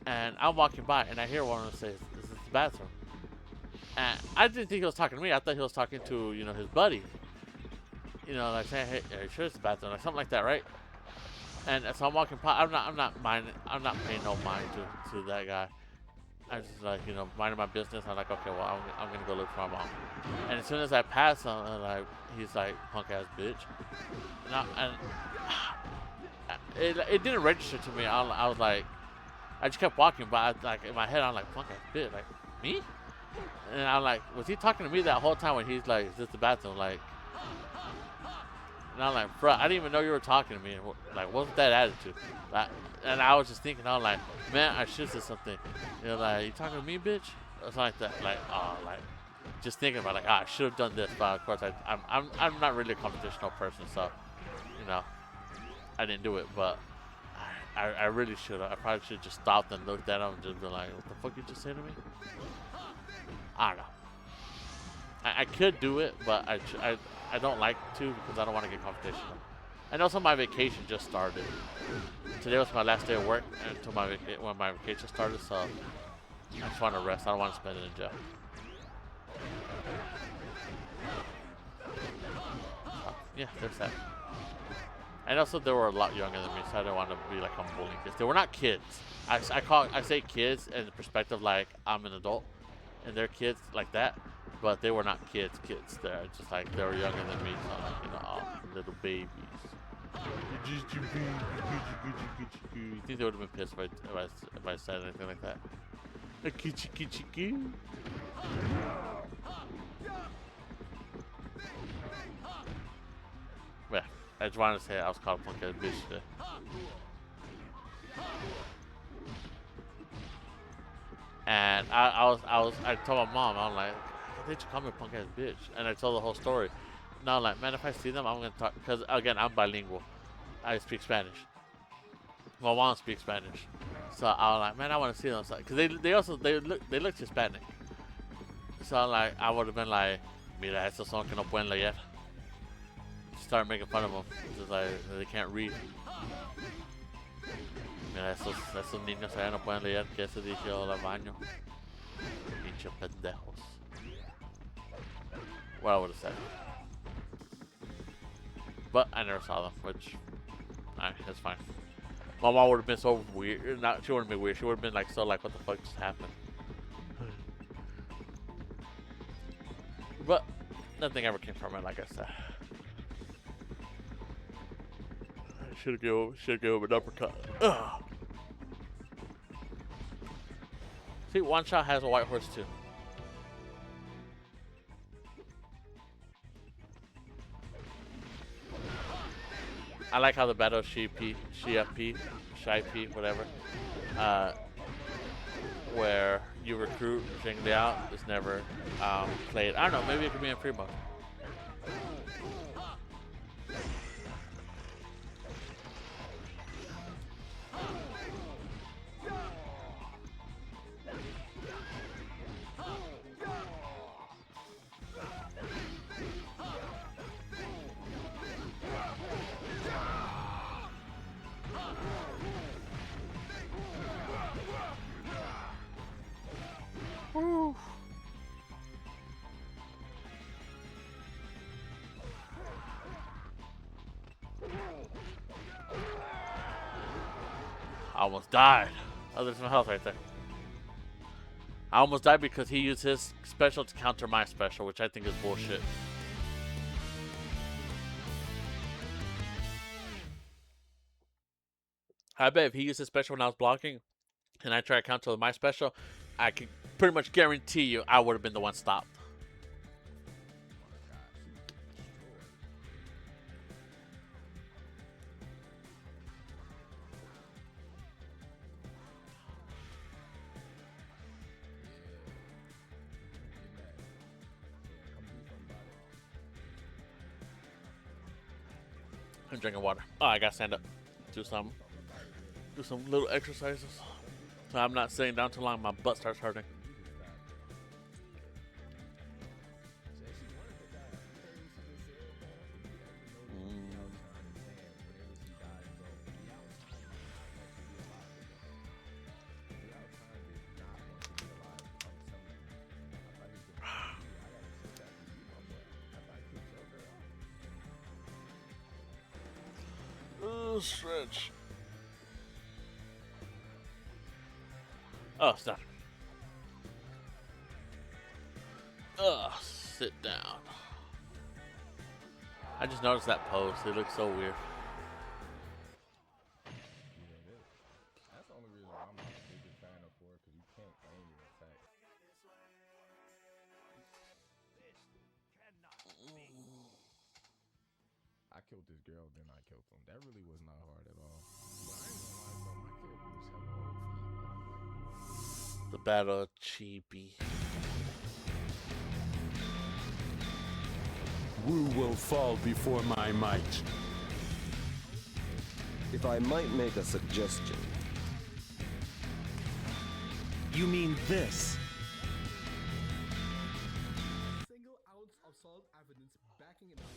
And I'm walking by, and I hear one of them say, "Is this the bathroom?" And I didn't think he was talking to me. I thought he was talking to, you know, his buddy. You know, like saying, "Hey, are you sure it's the bathroom?" Like something like that, right? And so I'm walking by. I'm not paying no mind to that guy. I just like, you know, minding my business. I'm like, okay, well, I'm gonna go look for my mom. And as soon as I pass him, like, he's like, punk ass bitch. And it didn't register to me. I was like, I just kept walking, but like in my head, I'm like, punk ass bitch, like me? And I'm like, was he talking to me that whole time when he's like, is this the bathroom? Like, and I'm like, bro, I didn't even know you were talking to me. Like, what was that attitude? Like, and I was just thinking, I was like, man, I should say something. You know, like, you talking to me, bitch? Or something like that. Like, oh, like, just thinking about, like, I should have done this. But of course, I'm not really a confrontational person, so, you know, I didn't do it. But I really should have. I probably should have just stopped and looked at him and just been like, what the fuck you just say to me? I don't know. I could do it, but I don't like to because I don't want to get confrontational. And also my vacation just started. Today was my last day of work until when my vacation started, so I just want to rest. I don't want to spend it in jail. So, yeah, there's that. And also they were a lot younger than me, so I didn't want to be like I'm bullying kids. They were not kids. I say kids in the perspective like I'm an adult, and they're kids like that. But they were not kids. They're just like they were younger than me, so like, you know, oh, little babies. You think they would have been pissed if I said anything like that? Yeah, I just wanted to say I was called a punk ass bitch today. And I told my mom, I'm like, they just call me a punk ass bitch, and I told the whole story. Now, like, man, if I see them, I'm gonna talk, because again, I'm bilingual. I speak Spanish. My mom speaks Spanish, so I was like, man, I want to see them, because they look Hispanic. So I'm like, I would have been like, mira, esos son que no pueden leer. Start making fun of them, just like they can't read. Mira, esos niños allá no pueden leer, que se dijo la baño. pinche pendejos. What I would have said. But I never saw them, which, that's fine. My mom would have been so weird. Not, she wouldn't be weird. She would have been like, so like, what the fuck just happened? But nothing ever came from it, like I said. Should have given him an uppercut. Ugh. See, One Shot has a white horse too. I like how the battle of Shi-P, whatever, where you recruit Zhang Liao is never played. I don't know, maybe it could be in free mode. Woo. I almost died. Oh, there's no health right there. I almost died because he used his special to counter my special, which I think is bullshit. I bet if he used his special when I was blocking, and I tried to counter with my special, I can pretty much guarantee you I would have been the one stopped. I'm drinking water. Oh, I gotta stand up. Do some little exercises. So I'm not sitting down too long, my butt starts hurting. Stretch. Oh, stop. Sit down. I just noticed that pose. It looks so weird. That's the only reason why I'm not a big fan of for because you can't aim your attack. I killed this girl, then I killed him. That really was not hard at all. But I ain't gonna lie, though, my character was hella OP. The battle of Cheapy. Wu will fall before my might. If I might make a suggestion. You mean this? Single ounce of solid evidence backing it up.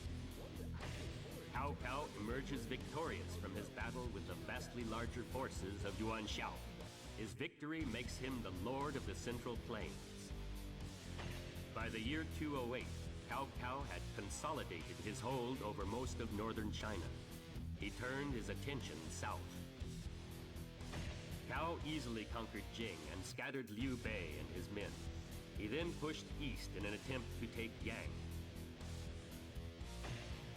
Cao Cao emerges victorious from his battle with the vastly larger forces of Yuan Shao. His victory makes him the Lord of the Central Plains. By the year 208, Cao Cao had consolidated his hold over most of northern China. He turned his attention south. Cao easily conquered Jing and scattered Liu Bei and his men. He then pushed east in an attempt to take Yang.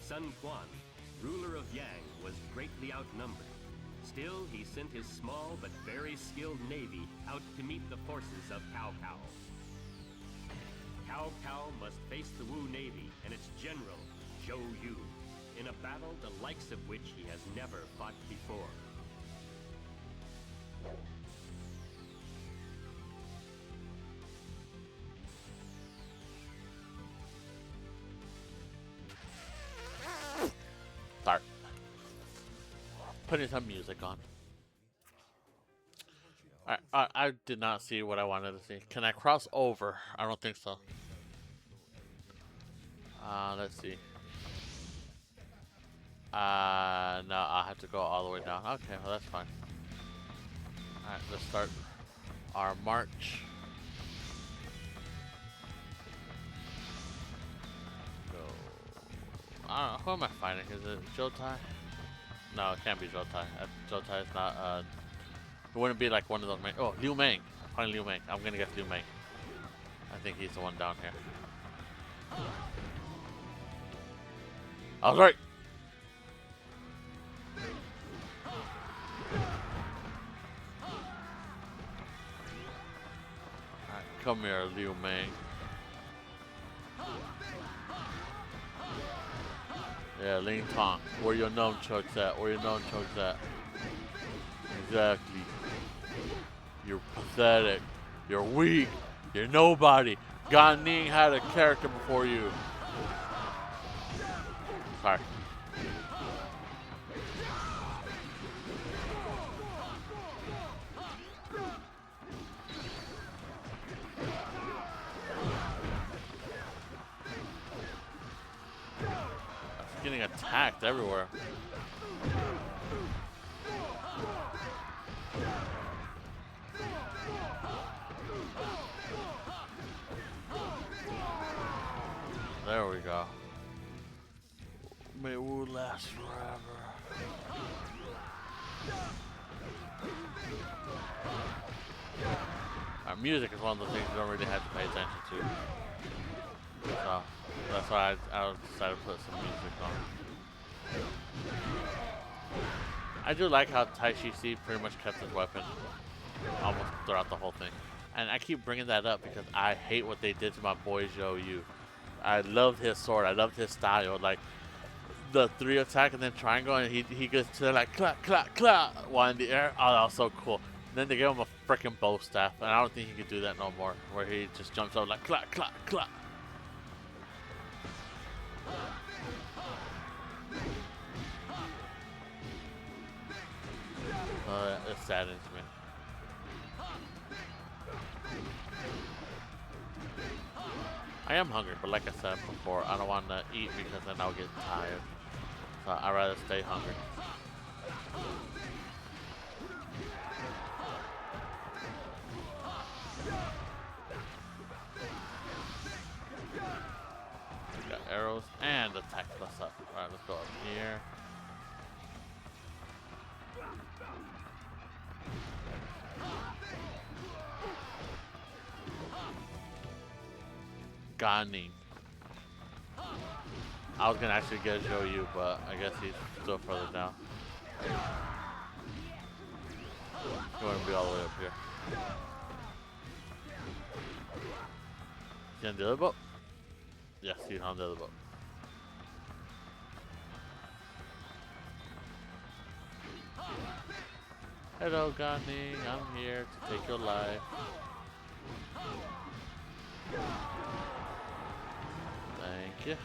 Sun Quan, ruler of Yang, was greatly outnumbered. Still, he sent his small but very skilled navy out to meet the forces of Cao Cao. Cao Cao must face the Wu Navy and its general, Zhou Yu, in a battle the likes of which he has never fought before. Start. Putting some music on. I did not see what I wanted to see. Can I cross over? I don't think so. Let's see. No, I'll have to go all the way down. Okay, well that's fine. Alright, let's start our march. Who am I fighting? Is it Jotai? No, it can't be Jotai. Jotai is not. It wouldn't be like one of those. Oh, Liu Meng. I'm fighting Liu Meng. I'm gonna guess Liu Meng. I think he's the one down here. I was right. Alright, come here, Liu Meng. Yeah, Ling Tong. Where your nunchucks at? Where your nunchucks at? Exactly. You're pathetic. You're weak. You're nobody. Gan Ning had a character before you. Sorry. I'm getting attacked everywhere. There we go. May it will last forever. Our music is one of the things you don't really have to pay attention to. So that's why I decided to put some music on. I do like how Taishi C pretty much kept his weapon almost throughout the whole thing. And I keep bringing that up because I hate what they did to my boy Zhou Yu. I loved his sword. I loved his style. Like the 3 attack and then triangle, and he goes to like clap, clap, clap while in the air. Oh, that was so cool. And then they gave him a freaking bow staff, and I don't think he could do that no more. Where he just jumps up like clap, clap, clap. It saddens me. I am hungry, but like I said before, I don't want to eat because then I'll get tired. So I'd rather stay hungry. Got arrows and attack plus up. Alright, let's go up here. Gani. I was gonna actually get Zhou Yu, but I guess he's still further down. He wouldn't be all the way up here. Is he on the other boat? Yes, he's on the other boat. Hello, Gani. I'm here to take your life. Thank you.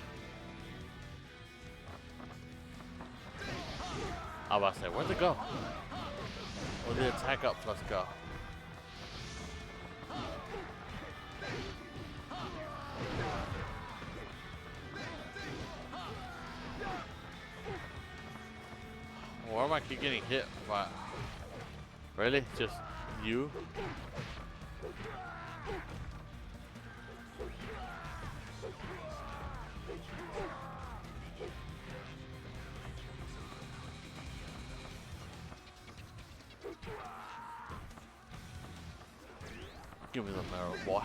I was about to say, where'd it go? Where'd the attack up plus go? Why am I keep getting hit by? Really? Just you? Give me the marrow, boy.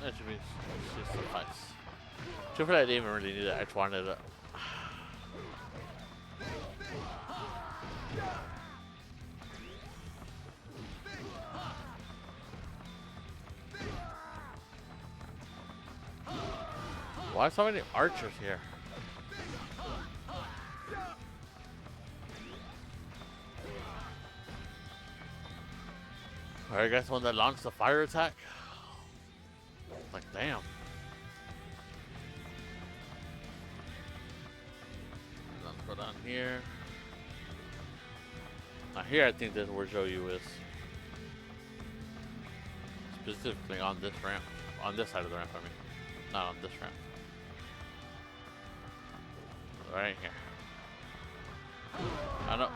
That should be just suffice. Truthfully, I didn't even really need it. I just wanted it. Why so many archers here? Alright, guys, the one that launched the fire attack? Like, damn. Let's go down here. Now here I think this is where Zhou Yu is. Specifically on this ramp. On this side of the ramp, I mean. Not on this ramp. Right here. I know.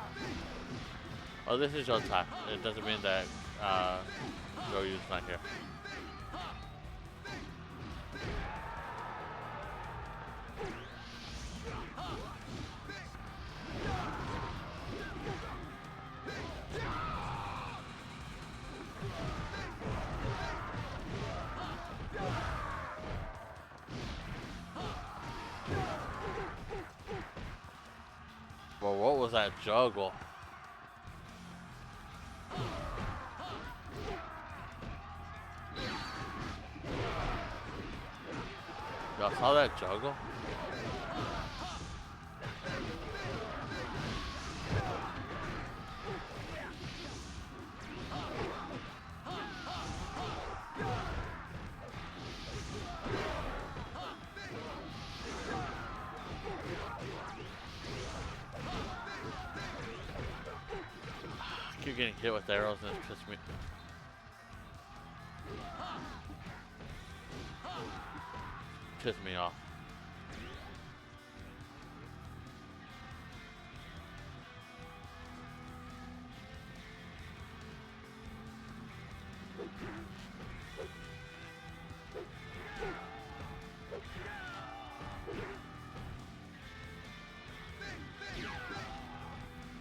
Oh, this is your time. It doesn't mean that Yoyu's not here. Well, what was that juggle? Y'all saw that juggle? I keep getting hit with arrows and it pisses me. Pissed me off.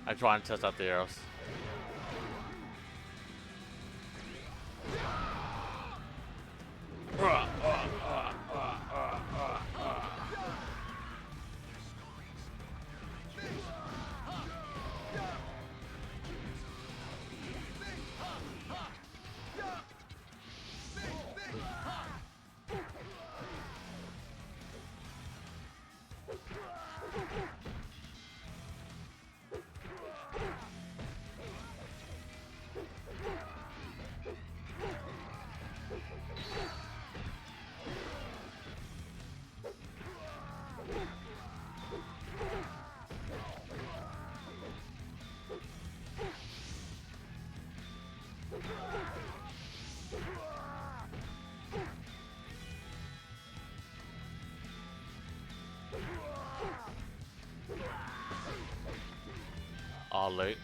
I just want to test out the arrows. All late.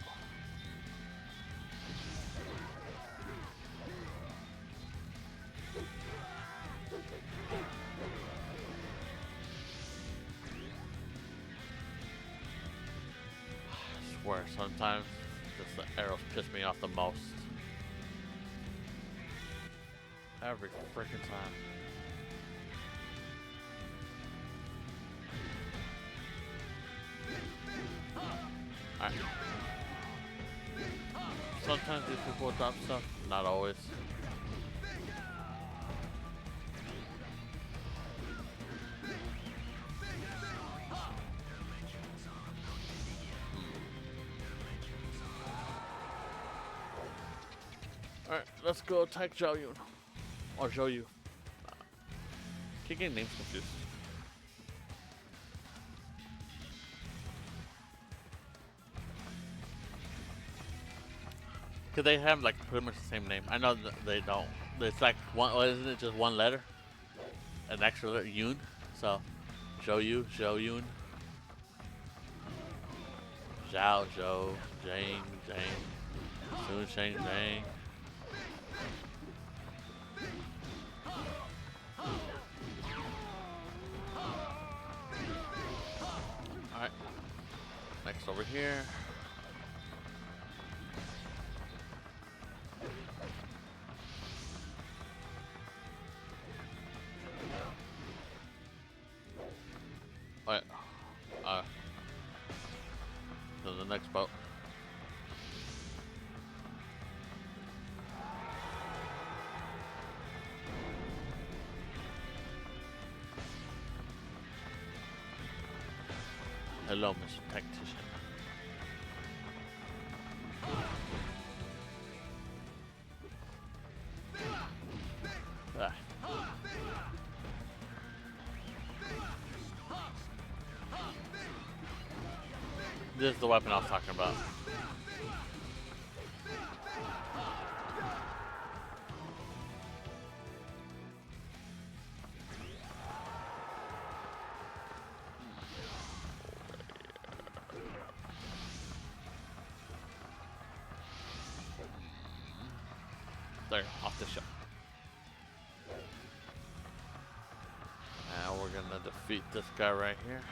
I swear, sometimes just the arrows piss me off the most. Every freaking time. Alright. Sometimes these people will drop stuff, not always. Alright, let's go attack Zhao Yun. Or Zhou Yu. Keep getting names confused. Cause they have like pretty much the same name. I know that they don't. It's like one, or isn't it just one letter? An extra letter, Yun. So, Zhou Yu, Zhou Yun. Zhao, Zhou, Zhang, Zhang. Sun, Shang, Zhang. Alright. Next over here. Alright. To the next boat. Hello, Mr. Tactician. Ah. This is the weapon I was talking about. There, off the ship. Now we're gonna defeat this guy right here.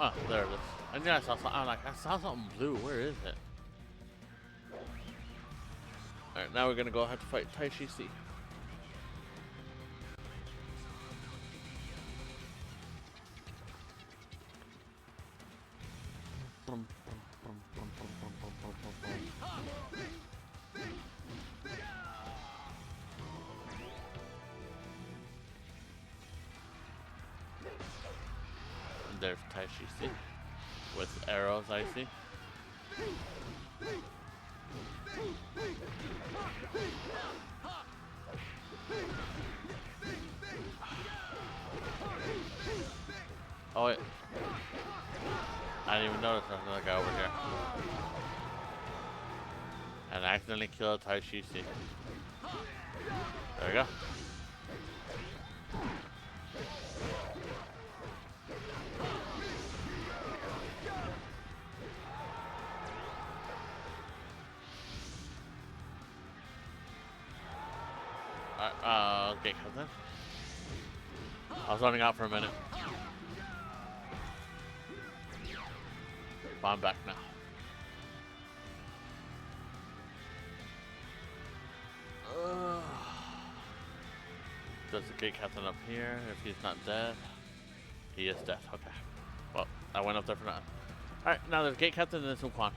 Oh, there it is. And then I saw something. I'm like, I saw something blue. Where is it? Alright, now we're gonna go ahead to fight Tai Chi C. There's Tai Chi C with arrows, I see. Oh wait, I didn't even notice there's another guy over here. And I accidentally killed Tai Chi C. There we go. Okay, cousin. I was running out for a minute. But I'm back now. There's a gate captain up here. If he's not dead, he is dead. Okay. Well, I went up there for nothing. Alright, now there's gate captain and Sun Quan.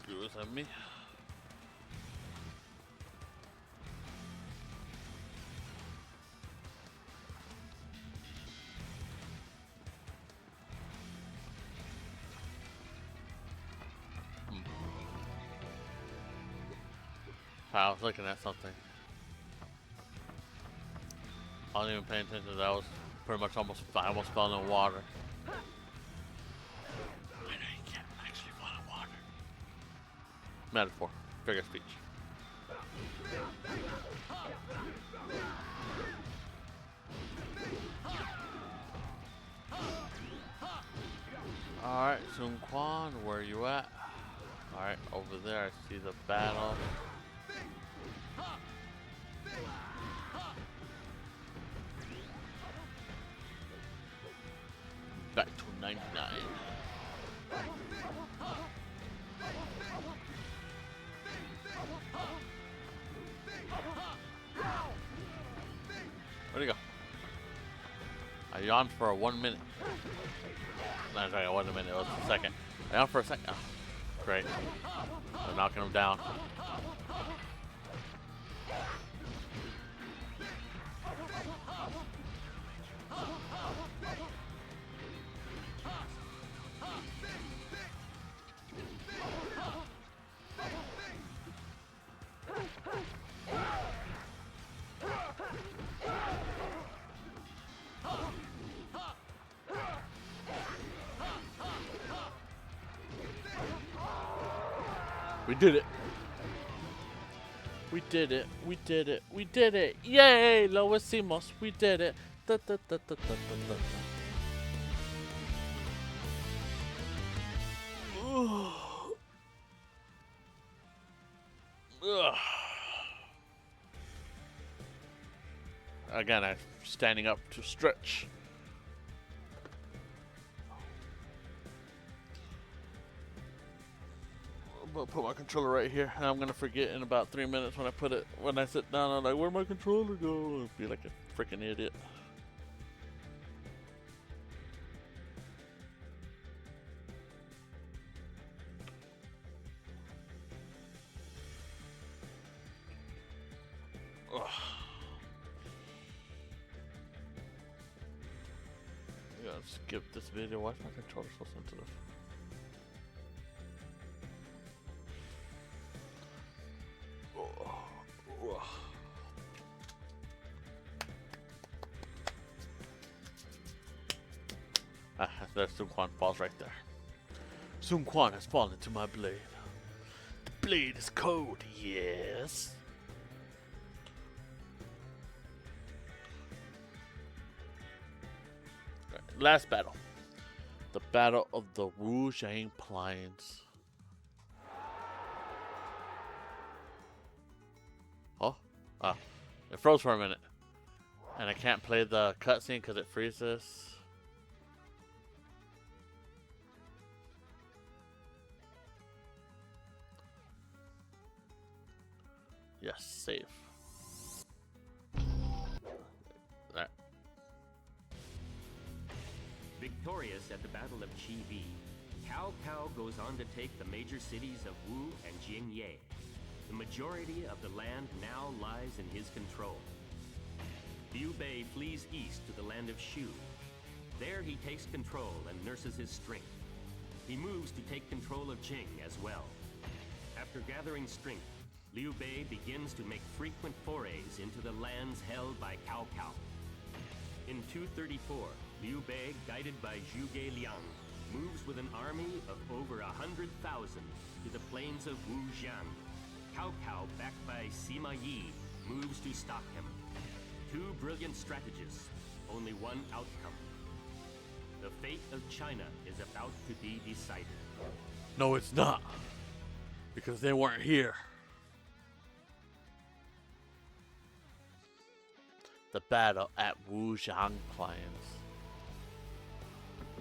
Screws at me. I was looking at something. I wasn't even paying attention to that. I was pretty much I almost fell in water. I know you can't actually fall in water. Metaphor. Figure of speech. Alright, Sun Quan, where are you at? Alright, over there I see the battle. Back to 99. Where'd he go? I yawned for 1 minute. No, sorry, it wasn't a minute, it was a second. I yawned for a second. Oh, great. They're knocking him down. We did it. We did it. We did it. We did it. Yay! Lo hicimos. We did it. Da, da, da, da, da, da, da. Again, I'm standing up to stretch. gonna put my controller right here, and I'm gonna forget in about 3 minutes when I sit down. I'm like, where'd my controller go? I'll be like a freaking idiot. Ugh. I gotta skip this video. Why is my controller so sensitive? There's Sun Quan falls right there. Sun Quan has fallen to my blade. The blade is cold, yes. Right, last battle. The Battle of the Wu Zhang Plains. Oh? Ah. It froze for a minute. And I can't play the cutscene because it freezes. Yes, save. Alright. Victorious at the Battle of Chi Vi, Cao Cao goes on to take the major cities of Wu and Jingye. The majority of the land now lies in his control. Liu Bei flees east to the land of Shu. There he takes control and nurses his strength. He moves to take control of Jing as well. After gathering strength, Liu Bei begins to make frequent forays into the lands held by Cao Cao. In 234, Liu Bei, guided by Zhuge Liang, moves with an army of over 100,000 to the plains of Wujian. Cao Cao, backed by Sima Yi, moves to stop him. Two brilliant strategists, only one outcome. The fate of China is about to be decided. No, it's not. Because they weren't here. The battle at Wujiang Plains.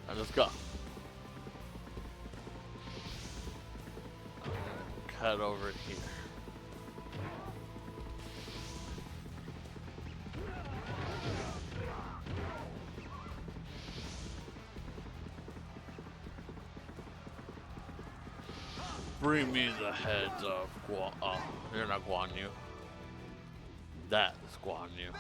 Now let's go. Cut over here. Bring me the heads of Guan. Oh, you're not Guan Yu. That is Guan Yu.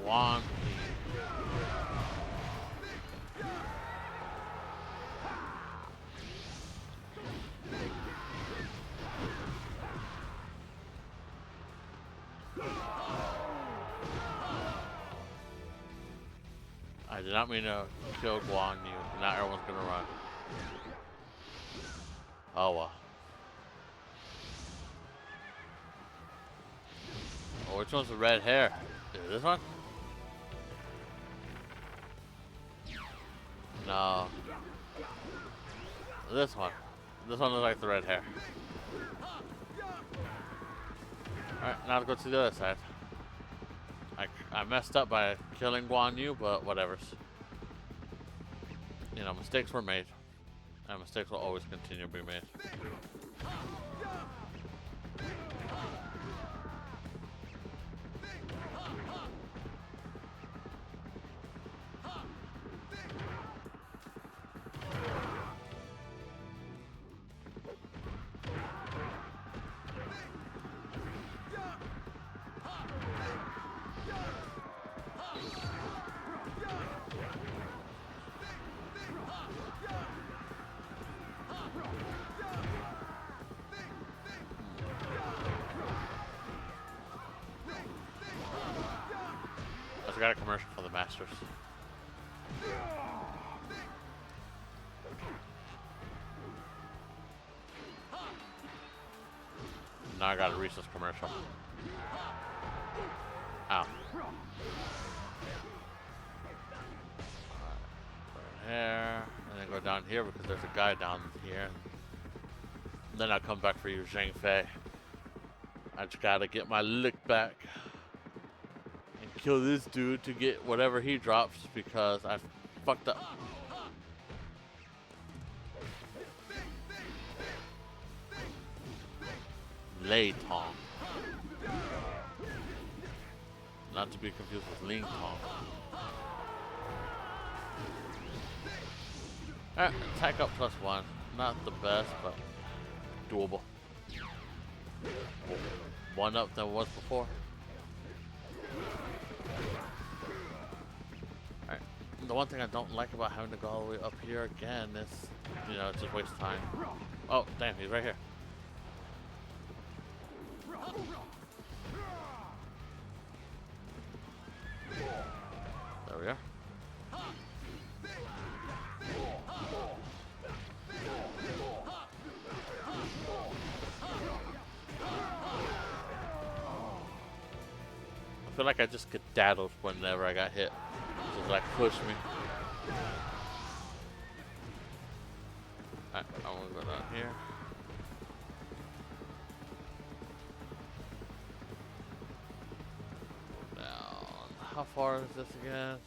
Guan. I did not mean to kill Guan Yu. Now everyone's gonna run. Oh well. Oh, which one's the red hair? Is it this one? No. This one. This one looks like the red hair. Alright, now let's go to the other side. I messed up by killing Guan Yu, but whatever's. You know, mistakes were made. And mistakes will always continue to be made. I got a commercial for the Masters. Now I got a Reese's commercial. Ow. Here, and then go down here because there's a guy down here. And then I'll come back for you, Zhang Fei. I just gotta get my lick back and kill this dude to get whatever he drops because I fucked up. Lei Tong. Not to be confused with Ling Tong. Alright, attack up +1. Not the best, but doable. One up than it was before. Alright. The one thing I don't like about having to go all the way up here again is, you know, it's just waste time. Oh, damn, he's right here. There we are. I feel like I just get daddled whenever I got hit. Just like push me. Alright, I want to go down here. Down. How far is this again?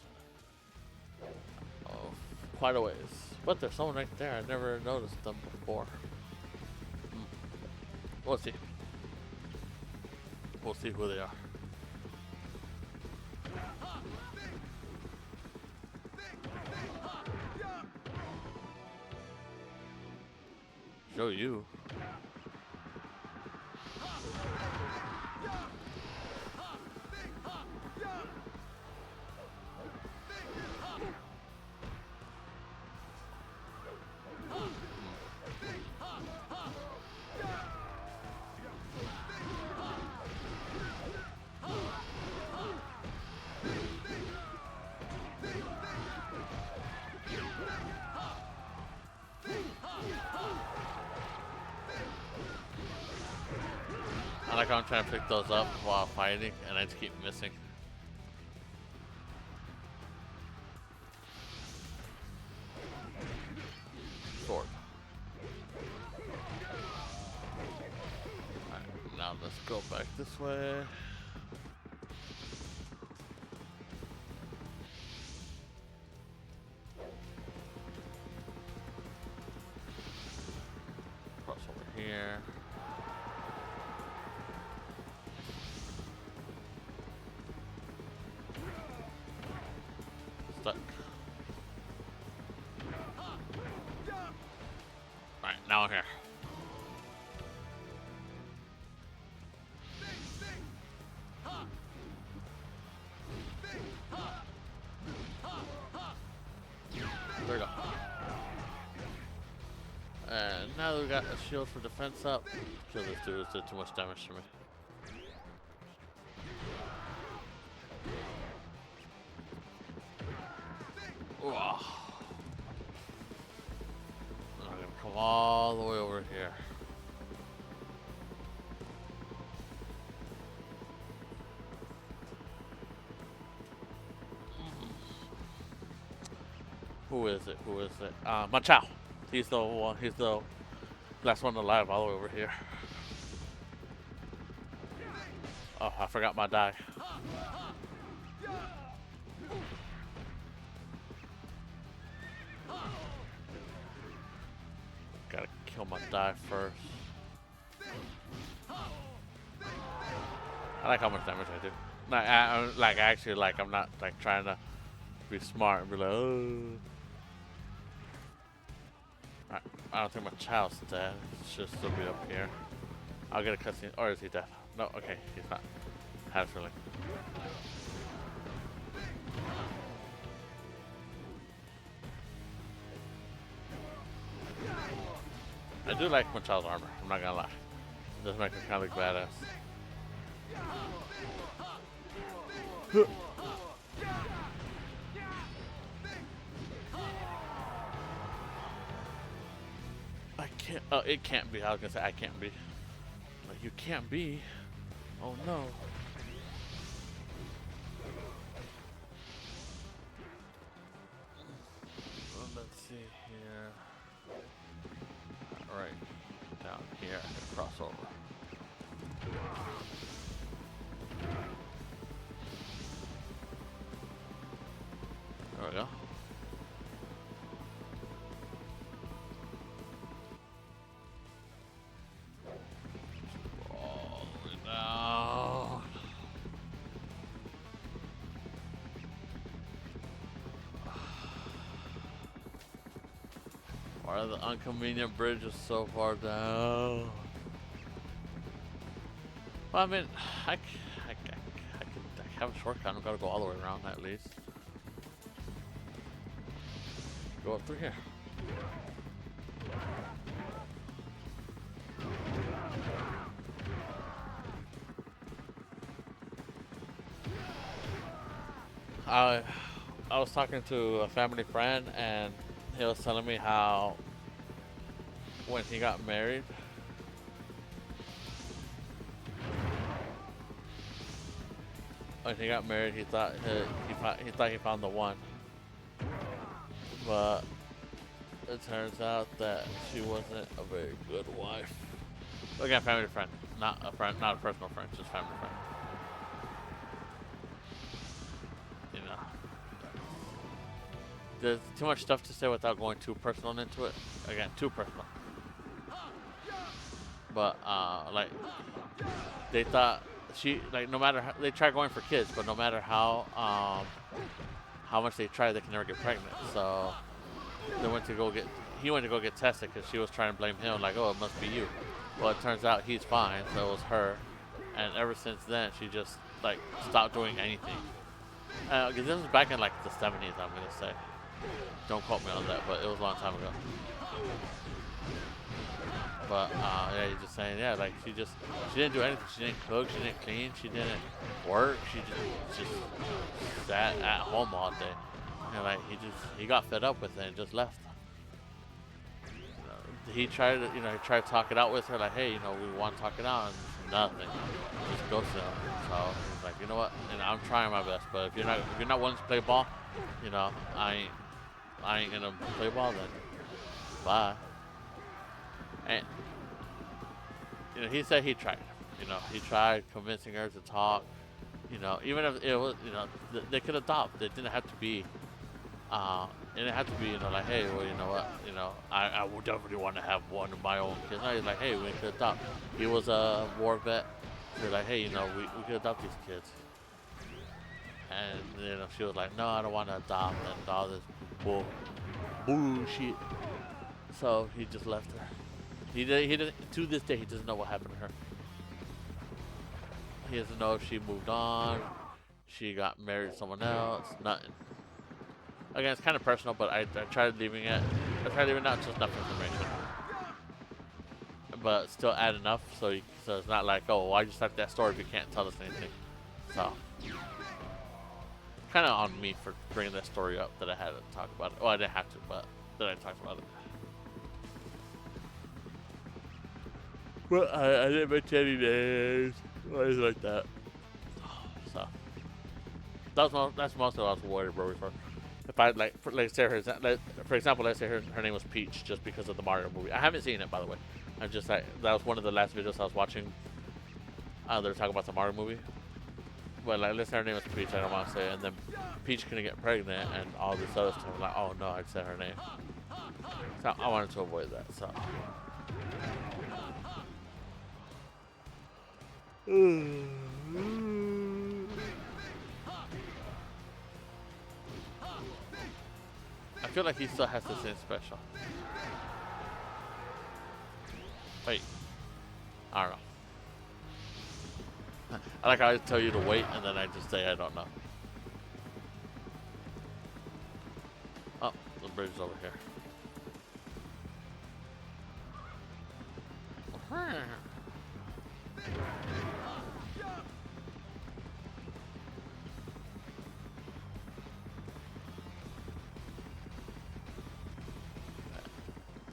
Oh, quite a ways. But there's someone right there. I never noticed them before. We'll see. We'll see who they are. Show you. I like how I'm trying to pick those up while fighting, and I just keep missing. Sword. Alright, now let's go back this way. Cross over here. Stuck. Alright, now I'm here. There we go. And now that we got a shield for defense up, kill this dude, it did too much damage to me. I'm gonna come all the way over here. Who is it? Who is it? Machao. He's the one. He's the last one alive all the way over here. Oh, I forgot my die. Gotta kill my die first. I like how much damage I do. Like, actually, like, I'm not like trying to be smart and be like, oh. Alright, I don't think my child's dead. It should still be up here. I'll get a cutscene. Or is he dead? No, okay, he's not. Had a feeling. I do like Machao's armor, I'm not gonna lie. It does make him kind of look badass. can't. Oh, it can't be. I was gonna say I can't be. Like you can't be. Oh no. Well, let's see here. All right, down here I can cross over. There we go. All the way down. Why the inconvenient bridge is so far down? Well, I mean, I have a shortcut. I don't gotta go all the way around at least. Go up through here. I was talking to a family friend and he was telling me how when he got married, he thought he found the one, but it turns out that she wasn't a very good wife. Again, family friend, not a personal friend, just family friend. You know, there's too much stuff to say without going too personal into it. Again, too personal. But like they thought no matter how they tried going for kids, but no matter how much they tried, they can never get pregnant. So he went to go get tested because she was trying to blame him, like, oh, it must be you. Well, it turns out he's fine, so it was her. And ever since then, she just like stopped doing anything. Because this was back in like the 70s, I'm gonna say. Don't quote me on that, but it was a long time ago. But yeah, he's just saying, yeah, like she didn't do anything. She didn't cook, she didn't clean, she didn't work. She just sat at home all day. And like he got fed up with it and just left. He tried to talk it out with her, like, hey, we want to talk it out, and nothing. Just ghosted him. So he's like, you know what? And I'm trying my best, but if you're not willing to play ball, I ain't gonna play ball then. Bye. And he said he tried. He tried convincing her to talk. Even if it was, they could adopt. It didn't have to be. It didn't have to be, like, hey, well, you know what, I would definitely want to have one of my own kids. No, he's like, hey, we could adopt. He was a war vet. So they're like, hey, we could adopt these kids. And she was like, no, I don't want to adopt, and all this bullshit. So he just left her. He didn't. To this day, he doesn't know what happened to her. He doesn't know if she moved on, she got married to someone else, nothing. Again, it's kind of personal, but I tried leaving it. I tried leaving out just enough information, but still add enough so it's not like, oh, why you start that story if you can't tell us anything. So kind of on me for bringing that story up that I had to talk about it. Well, I didn't have to, but that I talked about it. Well, I didn't mention any names or anything like that. So that's mostly what I was worried for. If I for example, let's say her name was Peach, just because of the Mario movie. I haven't seen it, by the way. I'm just like, that was one of the last videos I was watching. They were talking about the Mario movie. But like, let's say her name was Peach, I don't want to say it, and then Peach couldn't get pregnant and all this other stuff. I'm like, oh no, I said her name. So I wanted to avoid that. So. I feel like he still has the same special. Wait. I don't know. I like how I tell you to wait and then I just say I don't know. Oh, the bridge is over here.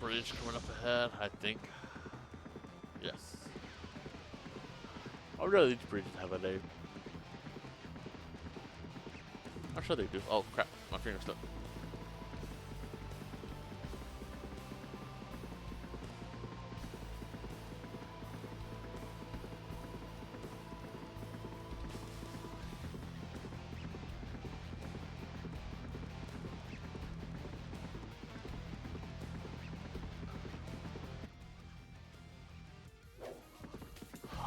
bridge coming up ahead, I think. Yes. Oh, really? These bridges have a name. I'm sure they do. Oh, crap. My finger slipped.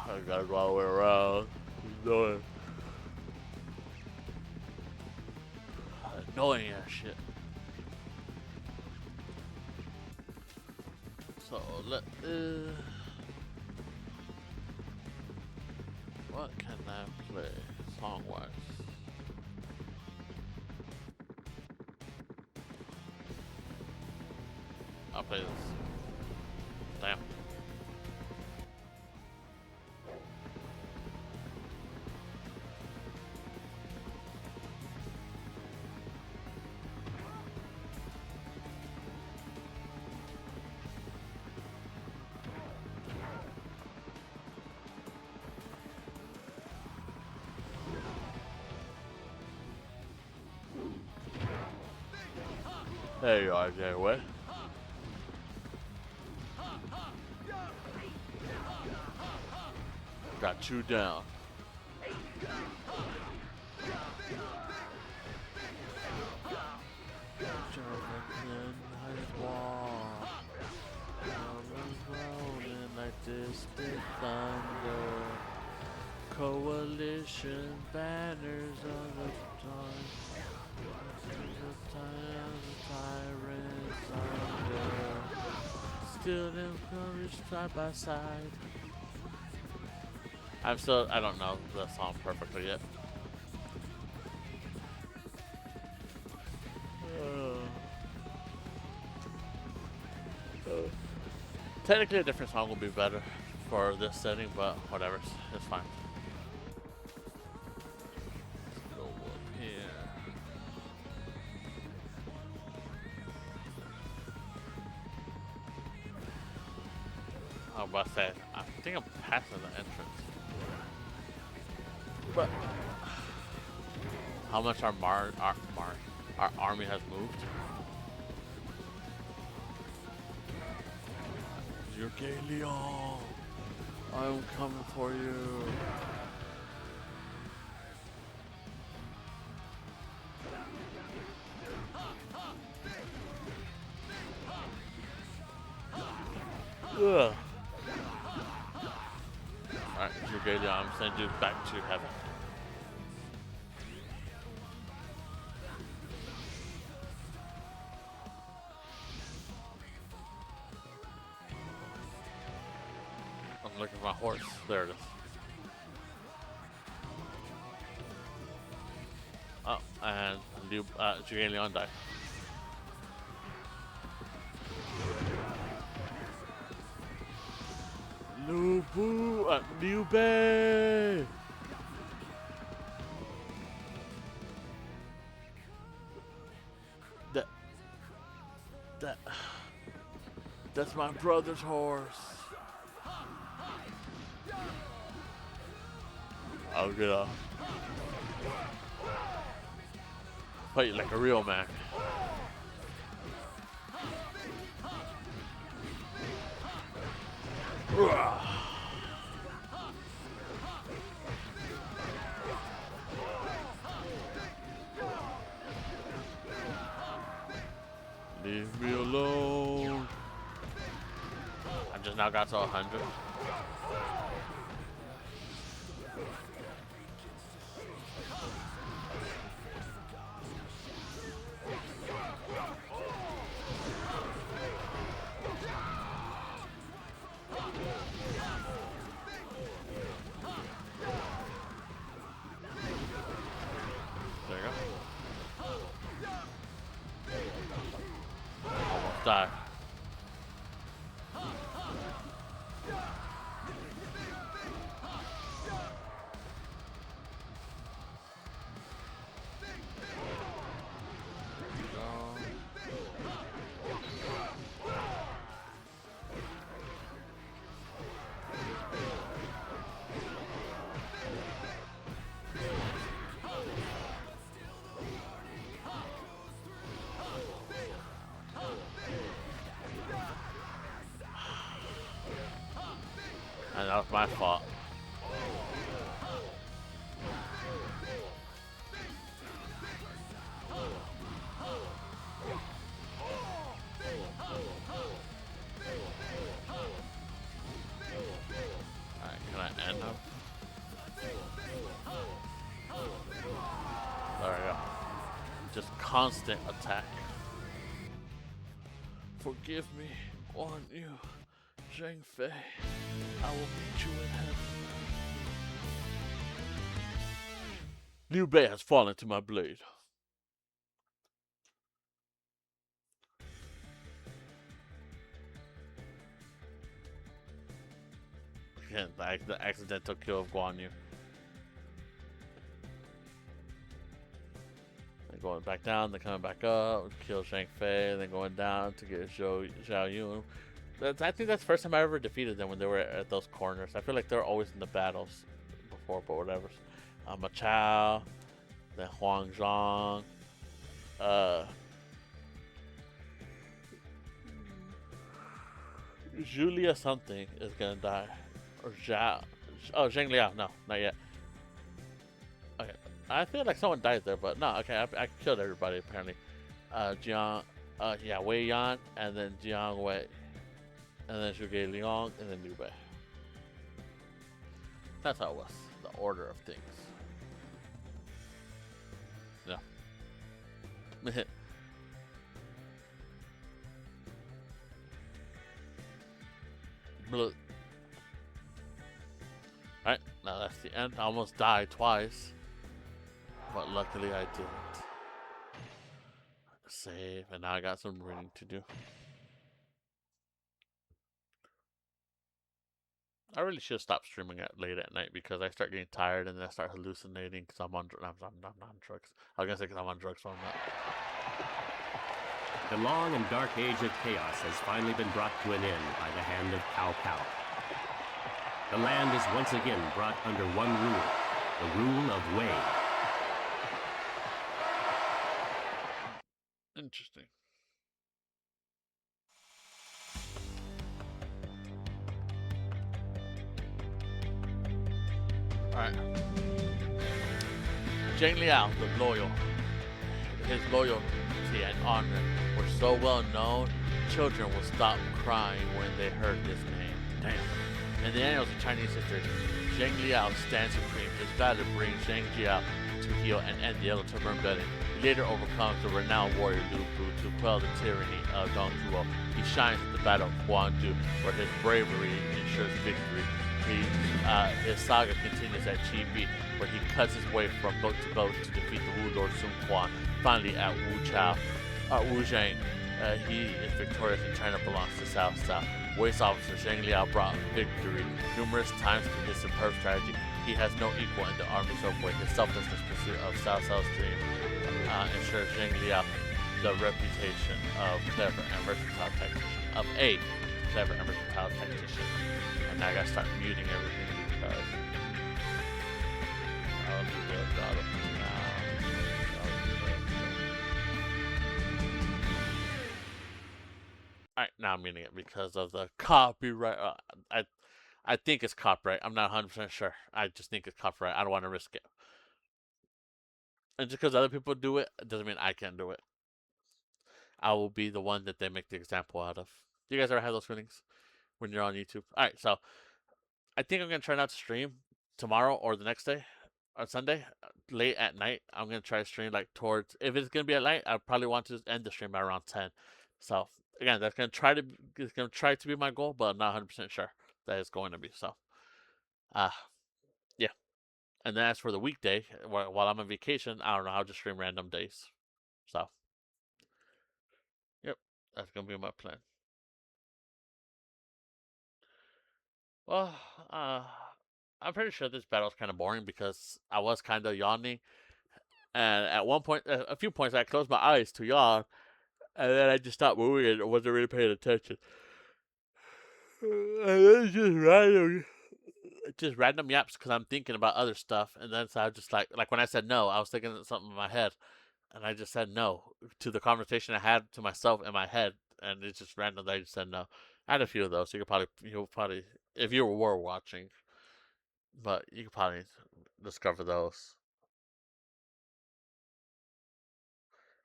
I gotta go all the way around. Annoying. Annoying ass shit. So let what can I play song wise? I'll play this. Damn. There you are, J-Way. Got two down. Like distant thunder, coalition banners on the time. Tyrants under, still encouraged side by side. I don't know the song perfectly yet. Technically a different song would be better for this setting, but whatever, it's fine. Let's go up here. I was about to say, I think I'm passing the entrance. But how much our army has moved? You're gay, Liao. I'm coming for you. Ugh. Alright, you're gay, Liao. I'm sending you back to heaven. I'm looking for my horse. There it is. Oh, and Zhang Liao died. Liu Bei! That's my brother's horse. I'll get off. Fight like a real man. Leave me alone. I just now got to 100. There you go. Almost died. My fault. Alright, can I end him? There we go. Just constant attack. Forgive me, on you, Zhang Fei. I will meet you in heaven. Liu Bei has fallen to my blade. Again, the accidental kill of Guan Yu. Then going back down, then coming back up, kill Zhang Fei, then going down to get Zhao Yun. I think that's the first time I ever defeated them when they were at those corners. I feel like they're always in the battles before, but whatever. Ma Chao, then Huang Zhang, Julia something is gonna die. Or Zhao. Oh, Zhang Liao. No, not yet. Okay. I feel like someone died there, but no, okay, I killed everybody apparently. Jiang, yeah, Wei Yan, and then Jiang Wei. And then Zhuge Liang, and then Liu Bei. That's how it was. The order of things. Yeah. Blue. Alright, now that's the end. I almost died twice. But luckily I didn't. Save, and now I got some reading to do. I really should stop streaming at late at night because I start getting tired and then I start hallucinating because I'm on drugs. I was gonna say because I'm on drugs, so I'm not. The long and dark age of chaos has finally been brought to an end by the hand of Cao Cao. The land is once again brought under one rule, the rule of Wei. Interesting. Alright. Zhang Liao, the loyal. His loyalty and honor were so well known, children would stop crying when they heard his name. Damn. In the annals of Chinese history, Zhang Liao stands supreme. His battle brings Zhang Jiao to heal and end the Yellow Turban Rebellion. He later overcomes the renowned warrior Lu Bu to quell the tyranny of Dong Zhuo. He shines at the Battle of Guandu, where his bravery ensures victory. His saga continues at Qi Bi, where he cuts his way from boat to boat to defeat the Wu Lord Sun Quan. Finally, at Wu Zhang, he is victorious and China belongs to Cao Cao. Wei's officer Zhang Liao brought victory numerous times through his superb strategy. He has no equal in the armies of Wei. His selflessness pursuit of Cao Cao's dream ensures Zhang Liao the reputation of clever and versatile tactician. Of a clever and versatile tactician. And now I gotta start muting everything because I'll do the God of Alright, now I'm muting it because of the copyright. I think it's copyright. I'm not 100% sure. I just think it's copyright. I don't want to risk it. And just because other people do it doesn't mean I can't do it. I will be the one that they make the example out of. Do you guys ever have those feelings when you're on YouTube? Alright, so I think I'm going to try not to stream tomorrow or the next day or Sunday late at night. I'm going to try to stream like towards, if it's going to be at night, I probably want to end the stream by around 10. So again, that's going to try to be my goal, but I'm not 100% sure that it's going to be. So yeah. And then as for the weekday, while I'm on vacation, I don't know, I'll just stream random days. So yep, that's going to be my plan. Well, I'm pretty sure this battle's kind of boring because I was kind of yawning. And at one point, a few points, I closed my eyes to yawn. And then I just stopped moving and wasn't really paying attention. And then just random yaps because I'm thinking about other stuff. And then so I just like when I said no, I was thinking of something in my head. And I just said no to the conversation I had to myself in my head. And it's just random that I just said no. I had a few of those. So you'll probably, if you were watching, but you can probably discover those.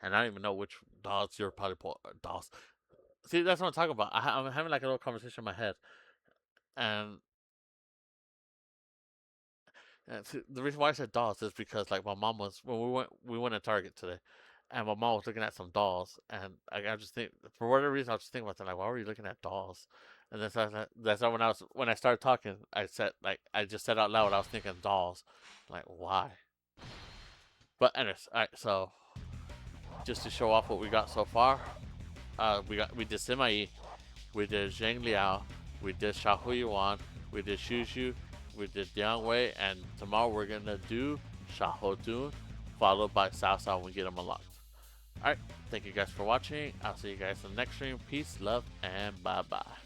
And I don't even know which dolls you're probably dolls. See, that's what I'm talking about. I'm having like a little conversation in my head, and see, the reason why I said dolls is because like my mom was when we went to Target today, and my mom was looking at some dolls, and I just think for whatever reason I was just thinking about that like why were you looking at dolls, and that's why when I started talking I said like I just said out loud I was thinking dolls, like why? But anyways, all right, so just to show off what we got so far, we did Sima, we did Zhang Liao, we did Xiaohu Yuan, we did Xu, we did Diang Wei, and tomorrow we're gonna do Xiahou Dun, followed by Cao Cao when we get them unlocked. Alright, thank you guys for watching. I'll see you guys in the next stream. Peace, love, and bye bye.